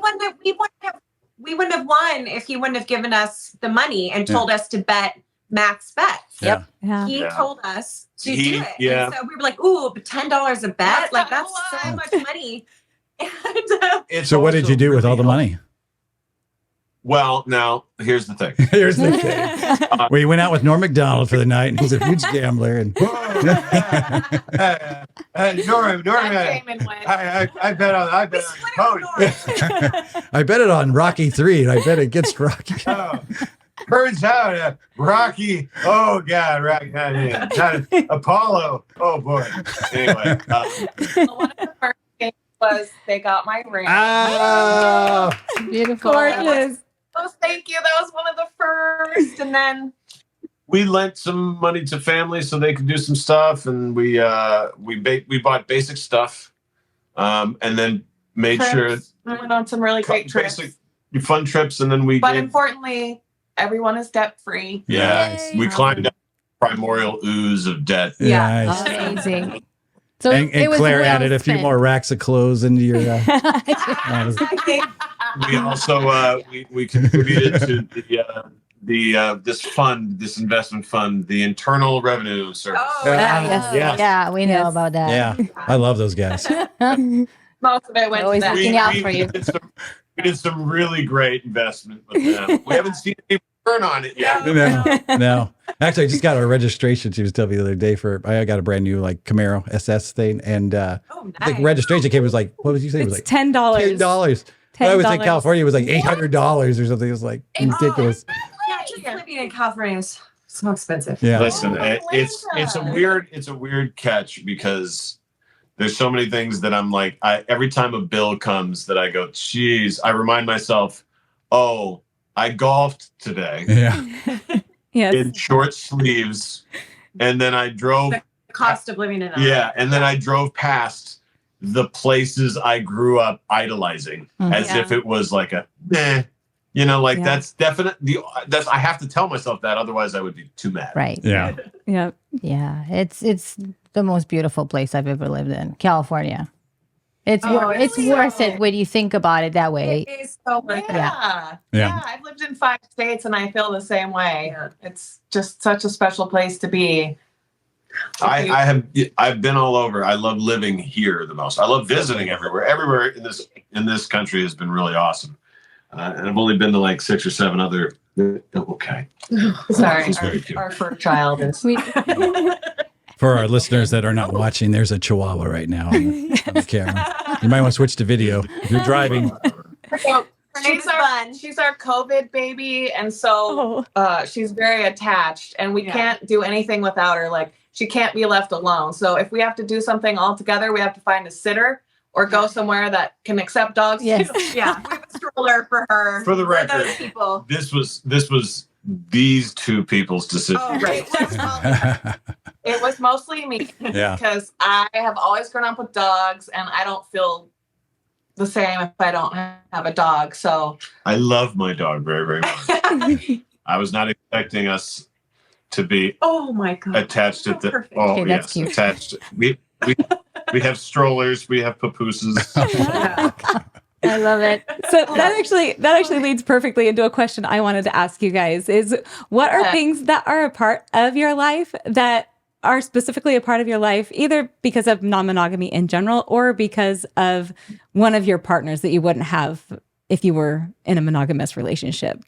We wouldn't have won if he wouldn't have given us the money and told us to bet max bets. Yeah. Yeah. He Yeah. told us to He- do it. yeah. And so we were like, ooh, but $10 a bet? That's Like, a that's lot. so much money. And it's So what did also you do with all the really money? Well, now here's the thing. Here's the thing. We went out with Norm Macdonald for the night, and he's a huge gambler. And Norm, That came and went. I bet on Cody. I bet it on Rocky 3, and I bet against Rocky. Turns out Rocky. Oh God, Rocky. Not Apollo. Oh boy. Anyway, One of the first games was they got my ring. Ah, Beautiful. Gorgeous. Oh, thank you. That was one of the first. And then we lent some money to family so they could do some stuff, and we bought basic stuff, and then made sure trips. We went on some really great trips. basic fun trips, and then we But gave, importantly, everyone is debt free. yeah, Yay. we climbed up the primordial ooze of debt. Yeah. nice. Amazing. So And it was Claire well added a few spent. more racks of clothes into your. We also we contributed to this investment fund, the Internal Revenue Service. Oh, Yeah. yeah. Yes. Yeah, we know Yes. about that. Yeah, I love those guys. Most of it went to Always that. looking out for you. We did some really great investment with them. We haven't seen any turn on it yet. No. Actually, I just got a registration. She was telling me the other day I got a brand new like Camaro SS thing, and the registration came was like, what did you say? It was like $10. $10. I was in California. It was like $800 or something. It was like ridiculous. Yeah, just living in California is so expensive. Yeah. Listen, it's a weird catch because there's so many things that I'm like, every time a bill comes that I go, geez, I remind myself, oh, I golfed today. Yeah. Yes. In short sleeves, and then I drove. The cost of living in Yeah, and then I drove past the places I grew up idolizing, as if it was like that's definitely that's. I have to tell myself that, otherwise I would be too mad. Right. Yeah. Yeah. Yeah. It's the most beautiful place I've ever lived in, California. It's it's worth it when you think about it that way. It is so worth it. Yeah. Yeah. I've lived in 5 states and I feel the same way. Yeah. It's just such a special place to be. I've been all over. I love living here the most. I love visiting everywhere. Everywhere in this country has been really awesome. And I've only been to like 6 or 7 other. Okay. Sorry, our first child is. For our listeners that are not watching, there's a Chihuahua right now on the camera. You might want to switch to video if you're driving. She's our COVID baby, and so she's very attached, and we can't do anything without her. Like, she can't be left alone. So if we have to do something all together, we have to find a sitter or go somewhere that can accept dogs. Yes. Too. Yeah, we have a stroller for her. For the record, those people. this was these two people's decision. Oh, right. It was mostly me because I have always grown up with dogs, and I don't feel the same if I don't have a dog. So I love my dog very, very much. I was not expecting us to be attached at the Perfect. oh Okay, that's yes cute. attached. We have strollers, we have papooses. I love it. So that actually leads perfectly into a question I wanted to ask you guys is what are things that are a part of your life that are specifically a part of your life, either because of non-monogamy in general or because of one of your partners that you wouldn't have if you were in a monogamous relationship?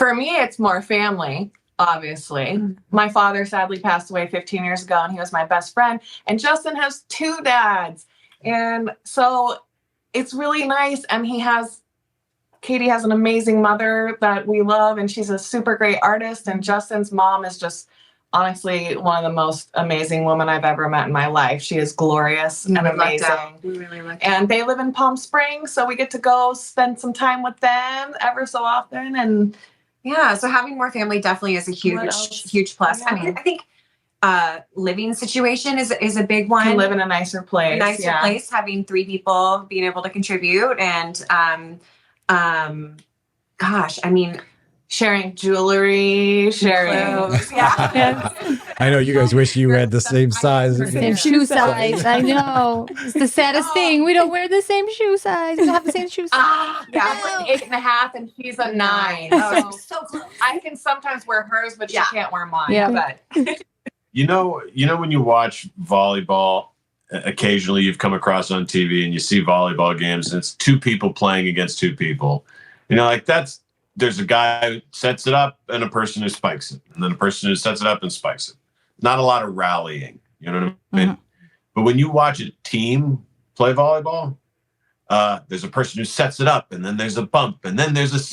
for me, it's more family. Obviously, my father sadly passed away 15 years ago, and he was my best friend. And Justin has 2 dads. And so it's really nice. And Katy has an amazing mother that we love, and she's a super great artist. And Justin's mom is just honestly one of the most amazing women I've ever met in my life. She is glorious and amazing. We really lucked And they live in Palm Springs, so we get to go spend some time with them ever so often. And yeah, so having more family definitely is a huge plus. Yeah. I mean, I think living situation is a big one. can live in a nicer place. Place, having 3 people being able to contribute, and gosh, I mean, Sharing jewelry, clothes. Yeah. I know you guys wish you had the same size. Same shoe size. I know. It's the saddest thing. We don't wear the same shoe size. We don't have the same shoe size. Yeah, I'm like 8.5 and he's a 9. Oh, So so close. I can sometimes wear hers, but she can't wear mine. Yeah. But You know when you watch volleyball, occasionally you've come across on TV and you see volleyball games and it's 2 people playing against 2 people. You know, like there's a guy who sets it up and a person who spikes it, and then a person who sets it up and spikes it. Not a lot of rallying, you know what I mean? Mm-hmm. But when you watch a team play volleyball, there's a person who sets it up, and then there's a bump, and then there's it's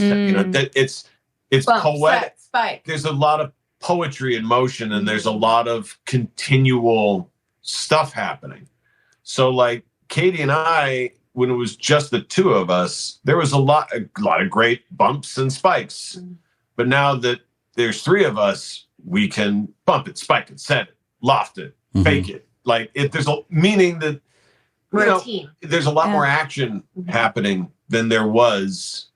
bump, poetic. set, spike. There's a lot of poetry in motion, and there's a lot of continual stuff happening. So like Katy and I, when it was just the 2 of us, there was a lot of great bumps and spikes. But now that there's 3 of us, we can bump it, spike it, set it, loft it, fake it. Like there's a meaning that We're a team. there's a lot more action happening than there was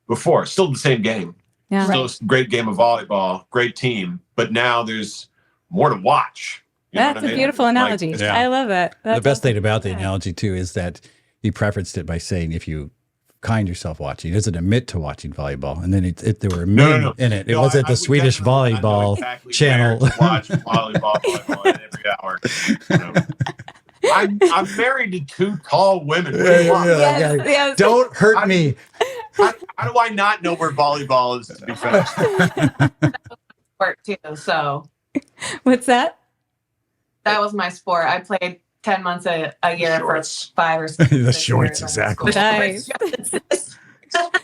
before. Still the same game. Yeah. Still a great game of volleyball, great team, but now there's more to watch. You know That's what I a mean? beautiful analogy. Yeah. I love it. The best thing about the analogy, too, is that he prefaced it by saying if you find yourself watching, he doesn't admit to watting volleyball. And then there were men in it. It wasn't the Swedish volleyball channel. Watch volleyball every hour. You know. I'm married to 2 tall women. What do you want? Yes. Don't hurt me. How do I not know where volleyball is to be finished? Sport too. So What's that? that was my sport. I played 10 months a year Shorts. for 5 or 6 The years shorts, in exactly. school. Nice.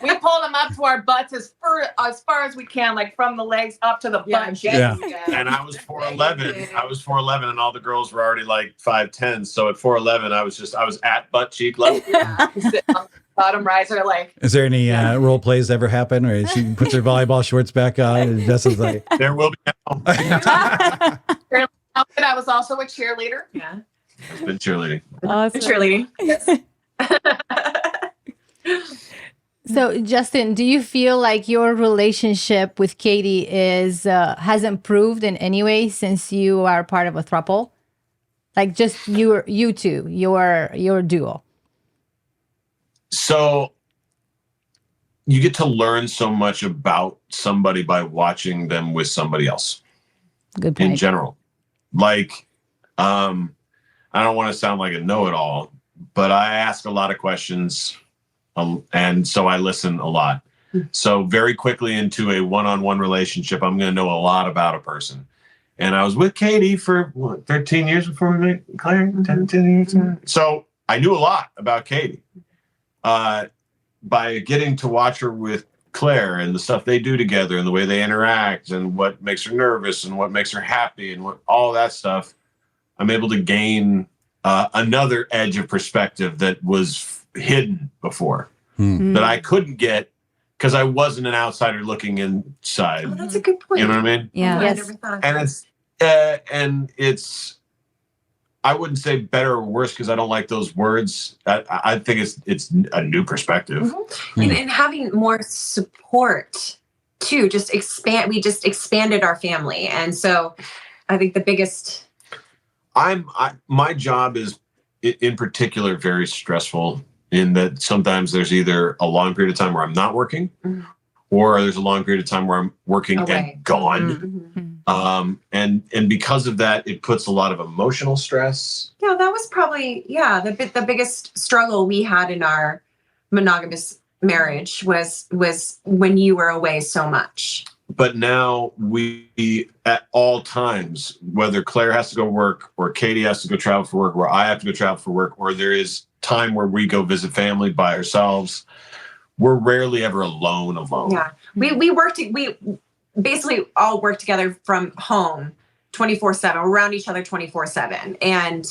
We pulled them up to our butts as far as we can, like from the legs up to the butt. Yeah. And I was 4'11". I was 4'11", and all the girls were already like 5'10". So at 4'11", I was at butt cheek level. Yeah. Sit on the bottom riser, like Is there any role plays ever happen where she puts her volleyball shorts back on and Justin's like, There will be now. I was also a cheerleader. Yeah. It's been cheerleading. Awesome. Cheerleading. So, Justin, do you feel like your relationship with Katy has improved in any way since you are part of a throuple? Like just you two, your duo. So you get to learn so much about somebody by watching them with somebody else Good point. in general. Like, I don't want to sound like a know-it-all, but I ask a lot of questions. And so I listen a lot. So very quickly into a one-on-one relationship, I'm going to know a lot about a person. And I was with Katy for 13 years before we met Claire? 10 years. So I knew a lot about Katy. By getting to watch her with Claire and the stuff they do together and the way they interact and what makes her nervous and what makes her happy and what all that stuff, I'm able to gain another edge of perspective that was hidden before that I couldn't get because I wasn't an outsider looking inside. Oh, that's a good point. You know what I mean? Yeah. I Yes. never thought of And that. it's I wouldn't say better or worse because I don't like those words. I think it's a new perspective. And having more support too. We just expanded our family, and so I think the biggest. My job is in particular very stressful in that sometimes there's either a long period of time where I'm not working or there's a long period of time where I'm working Away. and gone. And because of that, it puts a lot of emotional stress. Yeah, that was probably the biggest struggle we had in our monogamous marriage was when you were away so much. But now we, at all times, whether Claire has to go work or Katy has to go travel for work or I have to go travel for work, or there is time where we go visit family by ourselves, we're rarely ever alone. Yeah, we basically all work together from home 24/7, around each other 24/7, and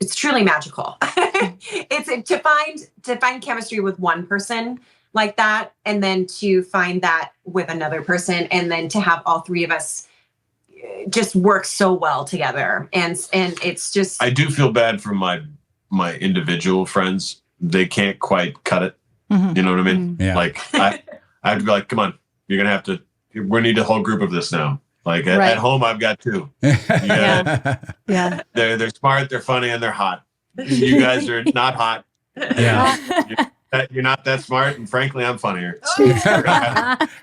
it's truly magical. It's to find chemistry with one person like that, and then to find that with another person, and then to have all three of us just work so well together. And it's just, I do feel bad for my individual friends. They can't quite cut it. Mhm. You know what I mean? Yeah. Like I have to be like, come on, you're gonna have to. We need a whole group of this now. Like Right. at home, I've got two. Yeah. They're smart, they're funny, and they're hot. You guys are not hot. Yeah. You're not that smart, and frankly, I'm funnier.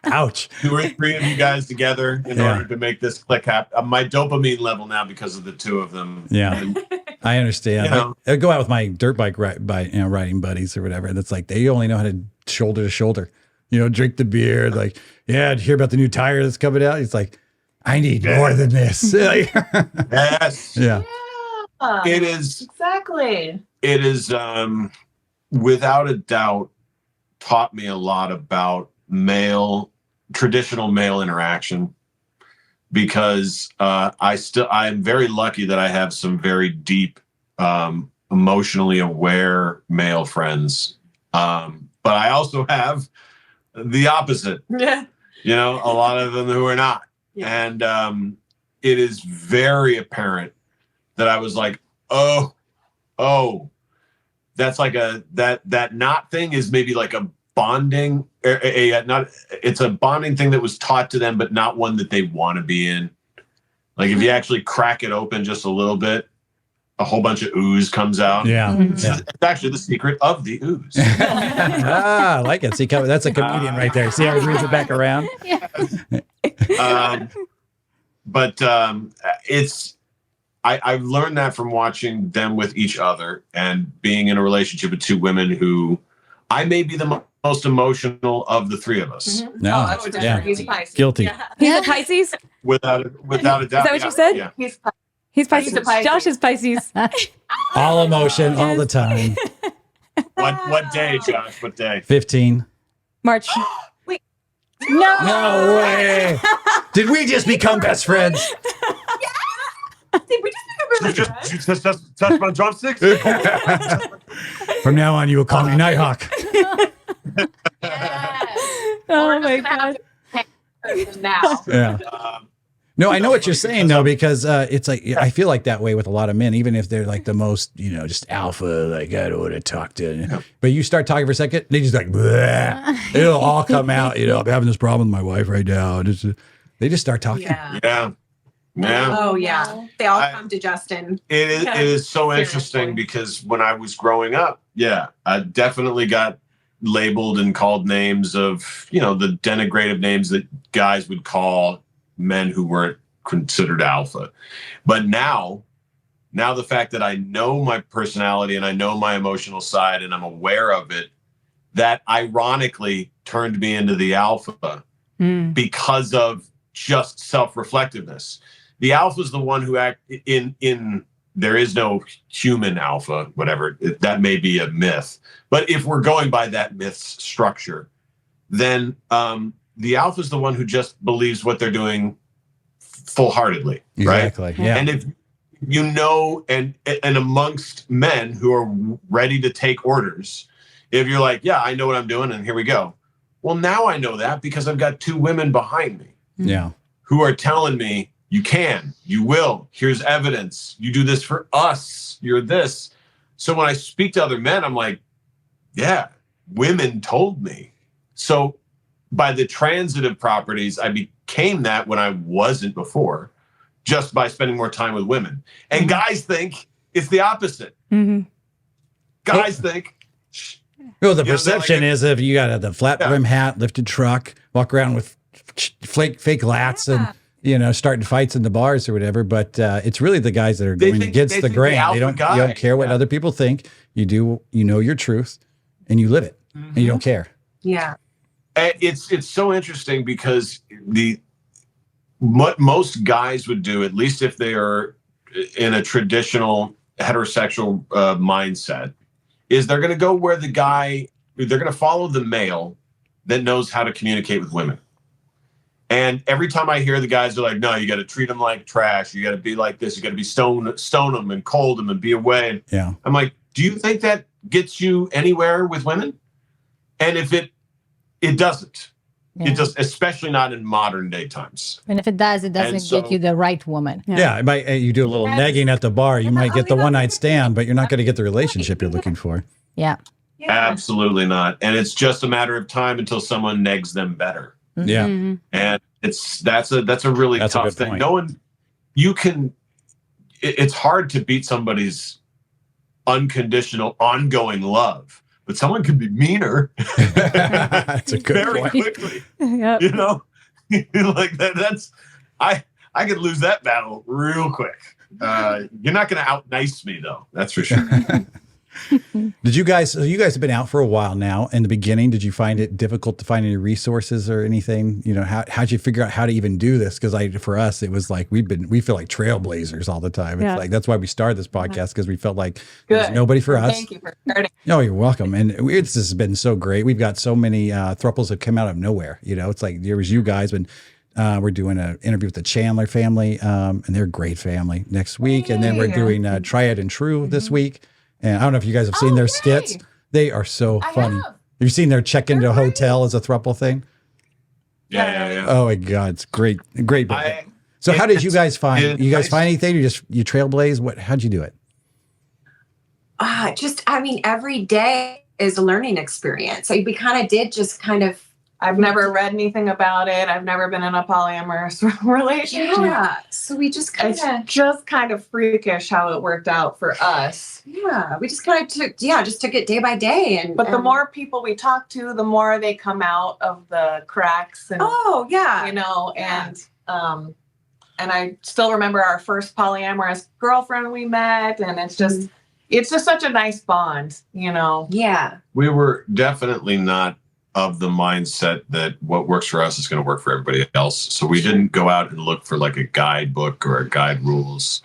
Ouch. 2 or 3 of you guys together in Yeah. order to make this click happen. My dopamine level now because of the 2 of them. Yeah. And, I understand. You know. I go out with my dirt bike riding buddies or whatever. And it's like they only know how to shoulder to shoulder, drink the beer. Like, yeah, did you hear about the new tire that's coming out? It's like, I need more than this. yes. Yeah. It is. Exactly. It is, without a doubt, taught me a lot about traditional male interaction, because I'm very lucky that I have some very deep, emotionally aware male friends. But I also have the opposite, yeah. a lot of them who are not. Yeah. And it is very apparent that I was like, oh, that's like that not thing is maybe like a bonding, it's a bonding thing that was taught to them, but not one that they want to be in. Like if you actually crack it open just a little bit, a whole bunch of ooze comes out. Yeah. Mhm. Yeah. It's actually the secret of the ooze. I like it. See, that's a comedian right there. See how he brings it back around? But I've learned that from watching them with each other and being in a relationship with two women who I may be the most emotional of the three of us. Mhm. No, Oh, that's for yeah. sure. He's Pisces. Guilty. Yeah. He's a Pisces. Without a doubt. Is that what you said? Yeah. He's He's Pisces. He's a Pisces. Josh is Pisces. All emotion, all the time. What day, Josh? What day? 15. March. Wait. No. No way. Did we just become best friends? Did we just become best friends? touch my drumsticks? From now on, you will call me Nighthawk. Oh my god. Now. Yeah. No, I know what you're saying though, because it's like I feel like that way with a lot of men, even if they're like the most, just alpha, like I don't want to talk to. But you start talking for a second, they just like, bleh. It'll all come out. I'm having this problem with my wife right now. They just start talking. Yeah. Yeah. Oh yeah, they all I- come to Justin. It is so Seriously. interesting because when I was growing up, I definitely got labeled and called names of, the denigrative names that guys would call men who weren't considered alpha. But now the fact that I know my personality and I know my emotional side and I'm aware of it, that ironically turned me into the alpha because of just self-reflectiveness. The alpha is the one who act in there is no human alpha, whatever. That may be a myth. But if we're going by that myth's structure, then the alpha is the one who just believes what they're doing full-heartedly, Exactly. right? Yeah. And if and amongst men who are ready to take orders, if you're like, yeah, I know what I'm doing and here we go. Well, now I know that because I've got two women behind me Yeah. who are telling me, you can, you will, here's evidence, you do this for us, you're this. So when I speak to other men, I'm like, yeah, women told me. So by the transitive properties, I became that when I wasn't before, just by spending more time with women. And guys think it's the opposite. Guys think, Well, the You know, perception like- is if you got the flat Yeah. brim hat, lifted truck, walk around with fake lats and, starting fights in the bars or whatever. But it's really the guys that are They going think- against they the think the grain. alpha You don't guy. care what Yeah. other people think. You do, your truth and you live it and you don't care. Yeah. it's so interesting because what most guys would do, at least if they are in a traditional heterosexual mindset, is they're going to go where they're going to follow the male that knows how to communicate with women. And every time I hear the guys are like, no, you got to treat them like trash. You got to be like this. You got to be stone them and cold them and be away. And Yeah. I'm like, do you think that gets you anywhere with women? And if it doesn't. Yeah. It does, especially not in modern day times. And if it does, it doesn't And so- get you the right woman. Yeah. It might, you do a little negging at the bar. You might get the one night stand, but you're not going to get the relationship you're looking for. Yeah. Absolutely not. And it's just a matter of time until someone negs them better. Yeah. And that's a really That's a tough good thing. point. No one, it's hard to beat somebody's unconditional ongoing love, but someone can be meaner That's a good very point. quickly. Yep. Like that's I could lose that battle real quick. You're not going to out nice me though. That's for sure. You guys have been out for a while now. In the beginning, did you find it difficult to find any resources or anything? How'd you figure out how to even do this? Because for us, it was like we feel like trailblazers all the time. It's Yeah. like that's why we started this podcast, because we felt like there's Good. nobody for us. Thank you for starting. No, you're welcome. And it's just been so great. We've got so many Throuples that come out of nowhere. It's like there was you guys when we're doing an interview with the Chandler family, and they're a great family next week. And then we're doing Triad and True this week. And I don't know if you guys have seen their skits. They are so I funny. have. You seen their check into a hotel as a throuple thing? Yeah. Oh my God, it's great. So how did you guys find? You guys find anything? You trailblaze? How'd you do it? Every day is a learning experience. So we kind of I've never read anything about it. I've never been in a polyamorous relationship. yeah. So we just kind It's of just kind of freakish how it worked out for us. we just kind of took it day by day. But the more people we talk to, the more they come out of the cracks and and And I still remember our first polyamorous girlfriend we met, and it's just such a nice bond, you know. Yeah. We were definitely not of the mindset that what works for us is going to work for everybody else. So we didn't go out and look for like a guidebook or a guide rules.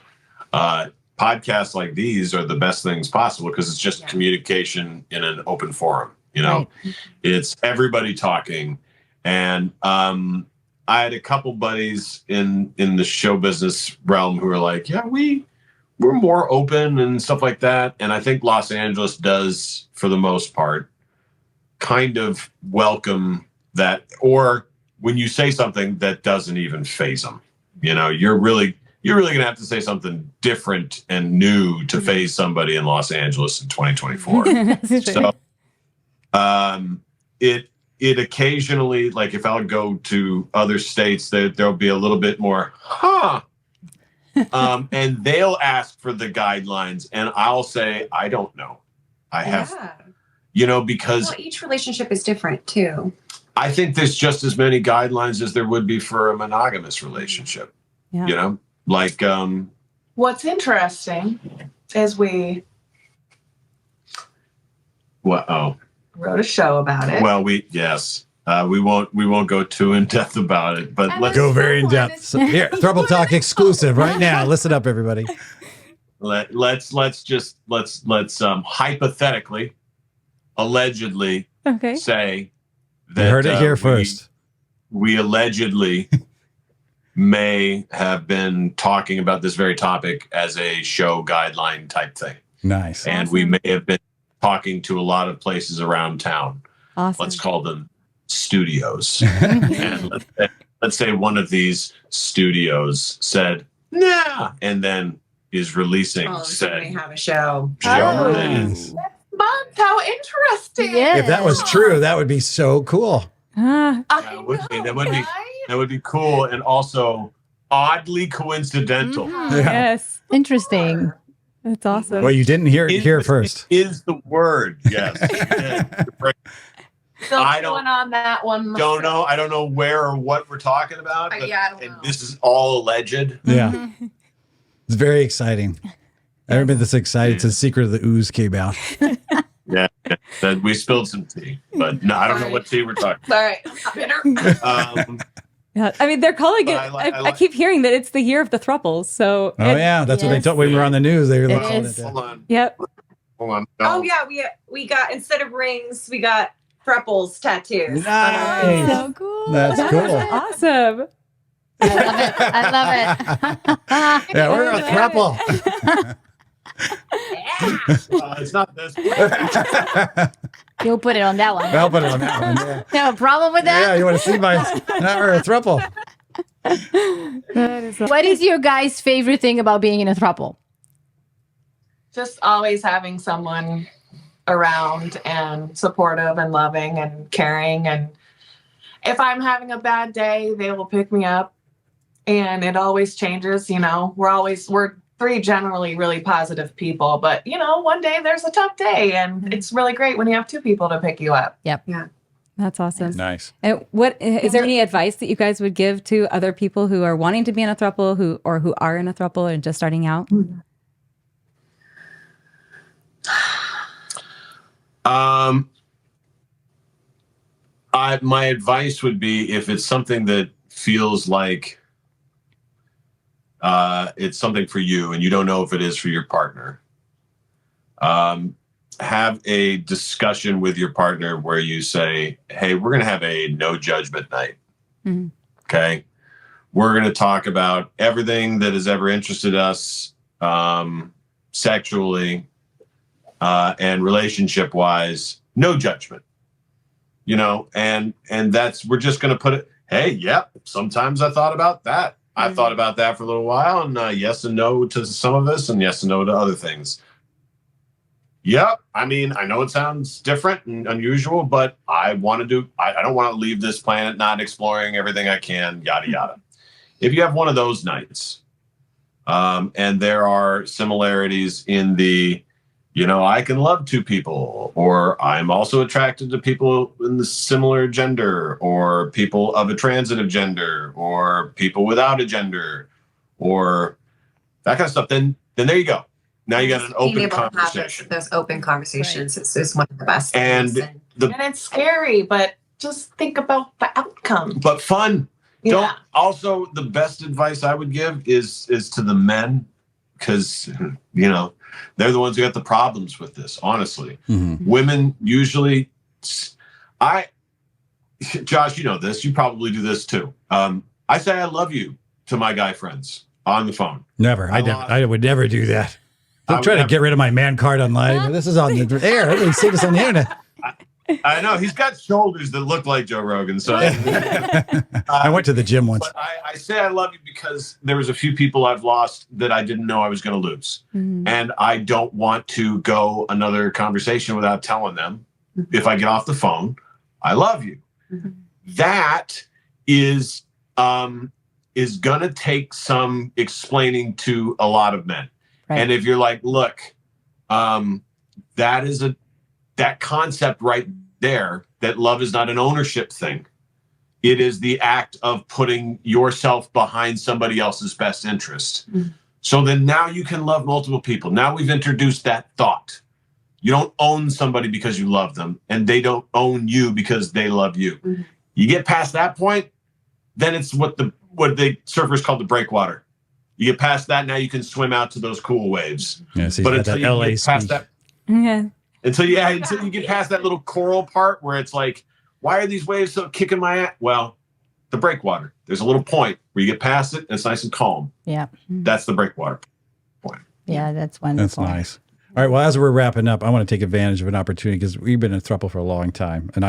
Podcasts like these are the best things possible because it's just communication in an open forum. You know, it's everybody talking. And I had a couple buddies in the show business realm who were like, yeah, we're more open and stuff like that. And I think Los Angeles does, for the most part, kind of welcome that. Or when you say something that doesn't even faze them, you know, you're really going to have to say something different and new to faze somebody in Los Angeles in 2024. So it occasionally, like if I'll go to other states, there'll be a little bit more, and they'll ask for the guidelines, and I'll say, I don't know. I have, you know, because each relationship is different too. I think there's just as many guidelines as there would be for a monogamous relationship. Yeah. You know, like what's interesting is we wrote a show about it. Well, we won't go too in depth about it, but let's go very in depth. So, here, Throuple Talk exclusive right now. Listen up, everybody. Let's hypothetically, allegedly, say that you heard it here first. We allegedly may have been talking about this very topic as a show guideline type thing. Nice. And we may have been talking to a lot of places around town. Awesome. Let's call them studios. And let's say one of these studios said, nah, and then is releasing said, we have a show. Month, how interesting. Yeah. If that was true, that would be so cool. That would be cool and also oddly coincidental. Yes. Interesting. That's awesome. Well, you didn't hear it here first. Is the word, yes. Still I going on that one. Don't know. I don't know where or what we're talking about. But, yeah, I don't know. This is all alleged. Yeah. It's very exciting. I've never been this excited since Secret of the Ooze came out. Yeah. We spilled some tea, but no, I don't know what tea we're talking Sorry. Yeah, I mean, they're calling it. I keep hearing that it's the year of the Thrupples. So, yeah, that's what they told when we were on the news. They were calling it Hold that. on. Yep. Hold on. Oh No. yeah, we got, instead of rings, we got Throuples tattoos. Nice. So cool. That's cool. Awesome. I love it. Yeah, we're a throuple. It's not this. You'll put it on that one. I'll put it on that one. Yeah, You have a problem with that? yeah, you want to see my or a throuple? That is What is your guys' favorite thing about being in a throuple? Just always having someone around and supportive and loving and caring. And if I'm having a bad day, they will pick me up. And it always changes, you know. We're three generally really positive people, but you know, one day there's a tough day, and it's really great when you have two people to pick you up. Yep. Yeah. That's awesome. Nice. And what is there any advice that you guys would give to other people who are wanting to be in a throuple, who are in a throuple and just starting out? My advice would be, if it's something that feels like it's something for you and you don't know if it is for your partner, have a discussion with your partner where you say, hey, we're going to have a no judgment night. Mm-hmm. Okay. We're going to talk about everything that has ever interested us sexually and relationship wise. No judgment, you know, and we're just going to put it, hey, yep, sometimes I thought about that. I thought about that for a little while, and yes and no to some of this, and yes and no to other things. Yep. I mean, I know it sounds different and unusual, but I don't want to leave this planet not exploring everything I can, yada, yada. If you have one of those nights, and there are similarities in the, you know, I can love two people, or I'm also attracted to people in the similar gender, or people of a transitive gender, or people without a gender, or that kind of stuff, then there you go. Now you got an Being open able to have conversation. those open conversations is one of the best And things. And it's scary, but just think about the outcome. But fun. Yeah. Don't. Also, the best advice I would give is to the men, because they're the ones who got the problems with this. Honestly, women usually. Josh, you know this. You probably do this too. I say I love you to my guy friends on the phone. Never. I would never do that. Don't try to get rid of my man card online. This is on the air. Everybody see this on the internet. I know he's got shoulders that look like Joe Rogan. So I went to the gym once. But I say I love you because there was a few people I've lost that I didn't know I was going to lose, and I don't want to go another conversation without telling them if I get off the phone, I love you. That is going to take some explaining to a lot of men. Right. And if you're like, look, that concept right there, that love is not an ownership thing. It is the act of putting yourself behind somebody else's best interest. So then now you can love multiple people. Now we've introduced that thought. You don't own somebody because you love them, and they don't own you because they love you. You get past that point, then it's what the surfers call the breakwater. You get past that, now you can swim out to those cool waves. Yeah, so But until you get past that, until you get past that little coral part where it's like, why are these waves so kicking my ass? Well, the breakwater. There's a little point where you get past it and it's nice and calm. Yeah. That's the breakwater point. Yeah, that's wonderful. That's nice. All right. Well, as we're wrapping up, I want to take advantage of an opportunity because we've been a throuple for a long time, and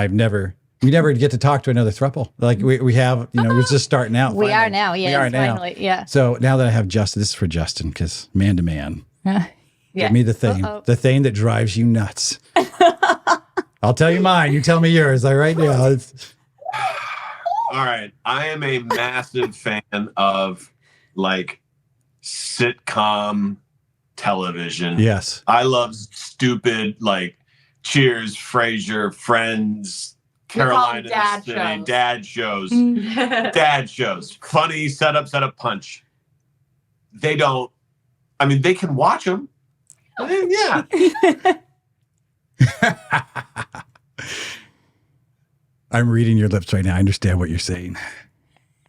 we never get to talk to another throuple. Like we have, we're just starting out. We finally. are now. Yes, We are now. finally. Yeah. So now that I have Justin, this is for Justin because man to man, Yeah. give me the thing that drives you nuts. I'll tell you mine. You tell me yours. All right. Yeah. All right. I am a massive fan of like sitcom television. Yes. I love stupid like Cheers, Frasier, Friends, Carolina, dad shows. Dad shows. Funny setup, punch. They don't. I mean, they can watch them. Yeah. I'm reading your lips right now. I understand what you're saying.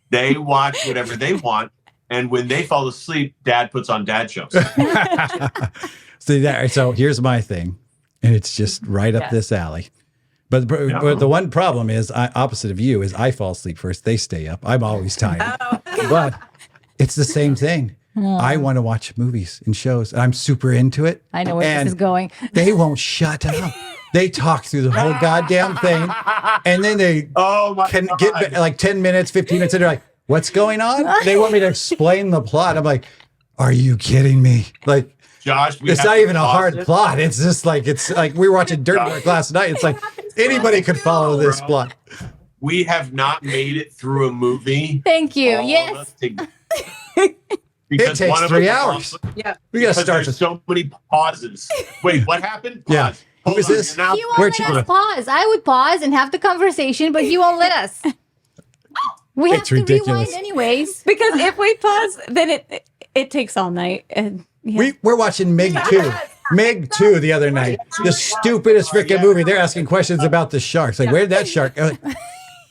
They watch whatever they want, and when they fall asleep, Dad puts on dad shows. See that? So here's my thing, and it's just right up this alley. But the one problem is, opposite of you, is I fall asleep first. They stay up. I'm always tired. But it's the same thing. I want to watch movies and shows. I'm super into it. I know where this is going. They won't shut up. They talk through the whole goddamn thing, and then they can get like 10 minutes, 15 minutes, and they're like, "What's going on?" They want me to explain the plot. I'm like, "Are you kidding me?" Like, Josh, it's not even a hard plot. It's just like we were watching Dirt Work last night. It's like anybody could follow this plot. We have not made it through a movie. Thank you. Yes. It takes 3 hours. Yeah. We got to start. There's so many pauses. Wait, what happened? Pause. Yeah. Who is this? You won't let us pause. I would pause and have the conversation, but you won't let us. We have to rewind anyways. Because if we pause, then it takes all night. And We're watching Meg 2. Meg 2 the other night. The stupidest freaking movie. They're asking questions about the sharks. Like, where did that shark go?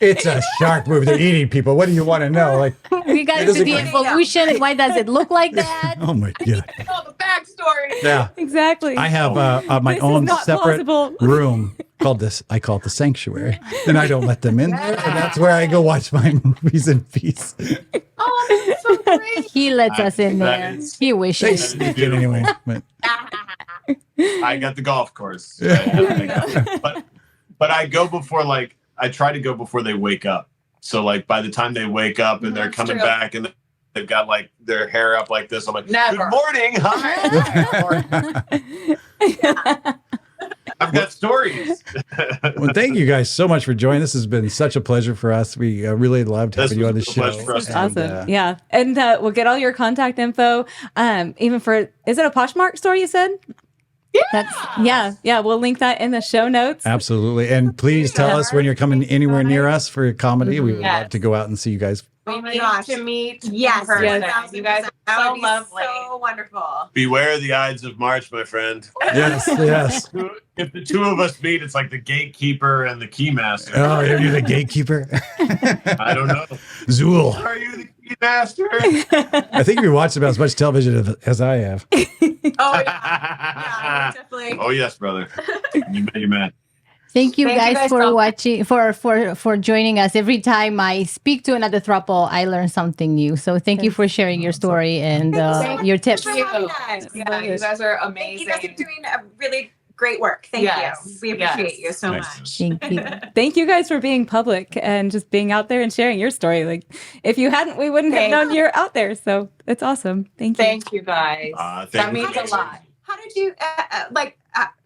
It's a shark movie. They're eating people. What do you want to know? Like, we got into the evolution and why does it look like that? Oh my God. All the backstory. Yeah. exactly. I have my This own is not separate plausible. room called this. I call it the sanctuary, and I don't let them in there. And that's where I go watch my movies in peace. Oh, that's so great. He lets us in there. He They wishes. sneak in anyway. But I got the golf course. but I go before I try to go before they wake up. So like by the time they wake up and they're That's coming true. back and they've got like their hair up like this, I'm like, Never. good morning, hi. I've got stories. well, thank you guys so much for joining. This has been such a pleasure for us. We really loved This having you on the was a show. pleasure for us. And, Awesome. Yeah. And we'll get all your contact info. Even for, is it a Poshmark store you said? Yeah. We'll link that in the show notes. Absolutely. And please tell us when you're coming anywhere near us for comedy. We would love to go out and see you guys We Oh my need gosh. to meet. Yes, in person. yes. You guys That are so would be lovely. so wonderful. Beware the Ides of March, my friend. Yes, yes. If the two of us meet, it's like the gatekeeper and the keymaster. Oh, you're the gatekeeper. I don't know. Zool. Are you the keymaster? I think you watched about as much television as I have. Oh yeah, yeah, definitely. Oh yes, brother. You man. Thank you Thank you guys guys for so- watching, for joining us. Every time I speak to another throuple, I learn something new. So thank you for sharing your story and your tips. Thank you for having us. Yeah, you guys are Thank amazing. you guys are doing a really great work. Thank Yes, you. We appreciate yes. you so Thanks. much. Thank you. Thank you guys for being public and just being out there and sharing your story. Like, if you hadn't, we wouldn't have known you're out there. So it's awesome. Thank you. Thank you guys. Thank That you. means a lot. How did you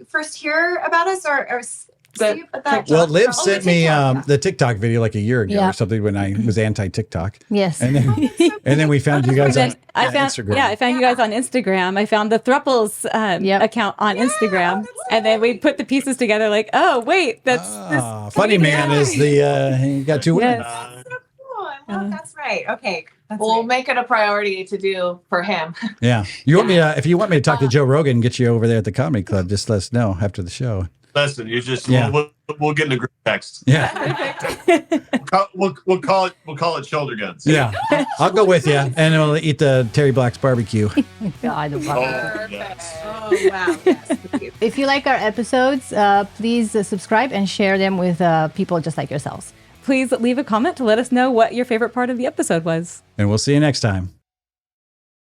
first hear about us or see about Well, Liv Oh, sent the me TikTok. the TikTok video like a year ago Yeah. or something when I was anti-TikTok. Yes. And then we found you guys on Then I found, Instagram. I found you guys on Instagram. I found the Thrupples Yep. account on Instagram, and then we put the pieces together. Like, oh wait, that's this. Funny Man is the he got two women. Yes. Oh, well, that's right. Okay. That's We'll right. make it a priority to do for him. Yeah. You want me to, if you want me to talk to Joe Rogan and get you over there at the comedy club, just let us know after the show. Listen, you just Yeah. we'll get in a group text. Yeah. We'll call it shoulder guns. Yeah. I'll go with you and we'll eat the Terry Black's barbecue. God, Oh, Perfect. yes. Oh wow. Yes. if you like our episodes, please subscribe and share them with people just like yourselves. Please leave a comment to let us know what your favorite part of the episode was. And we'll see you next time.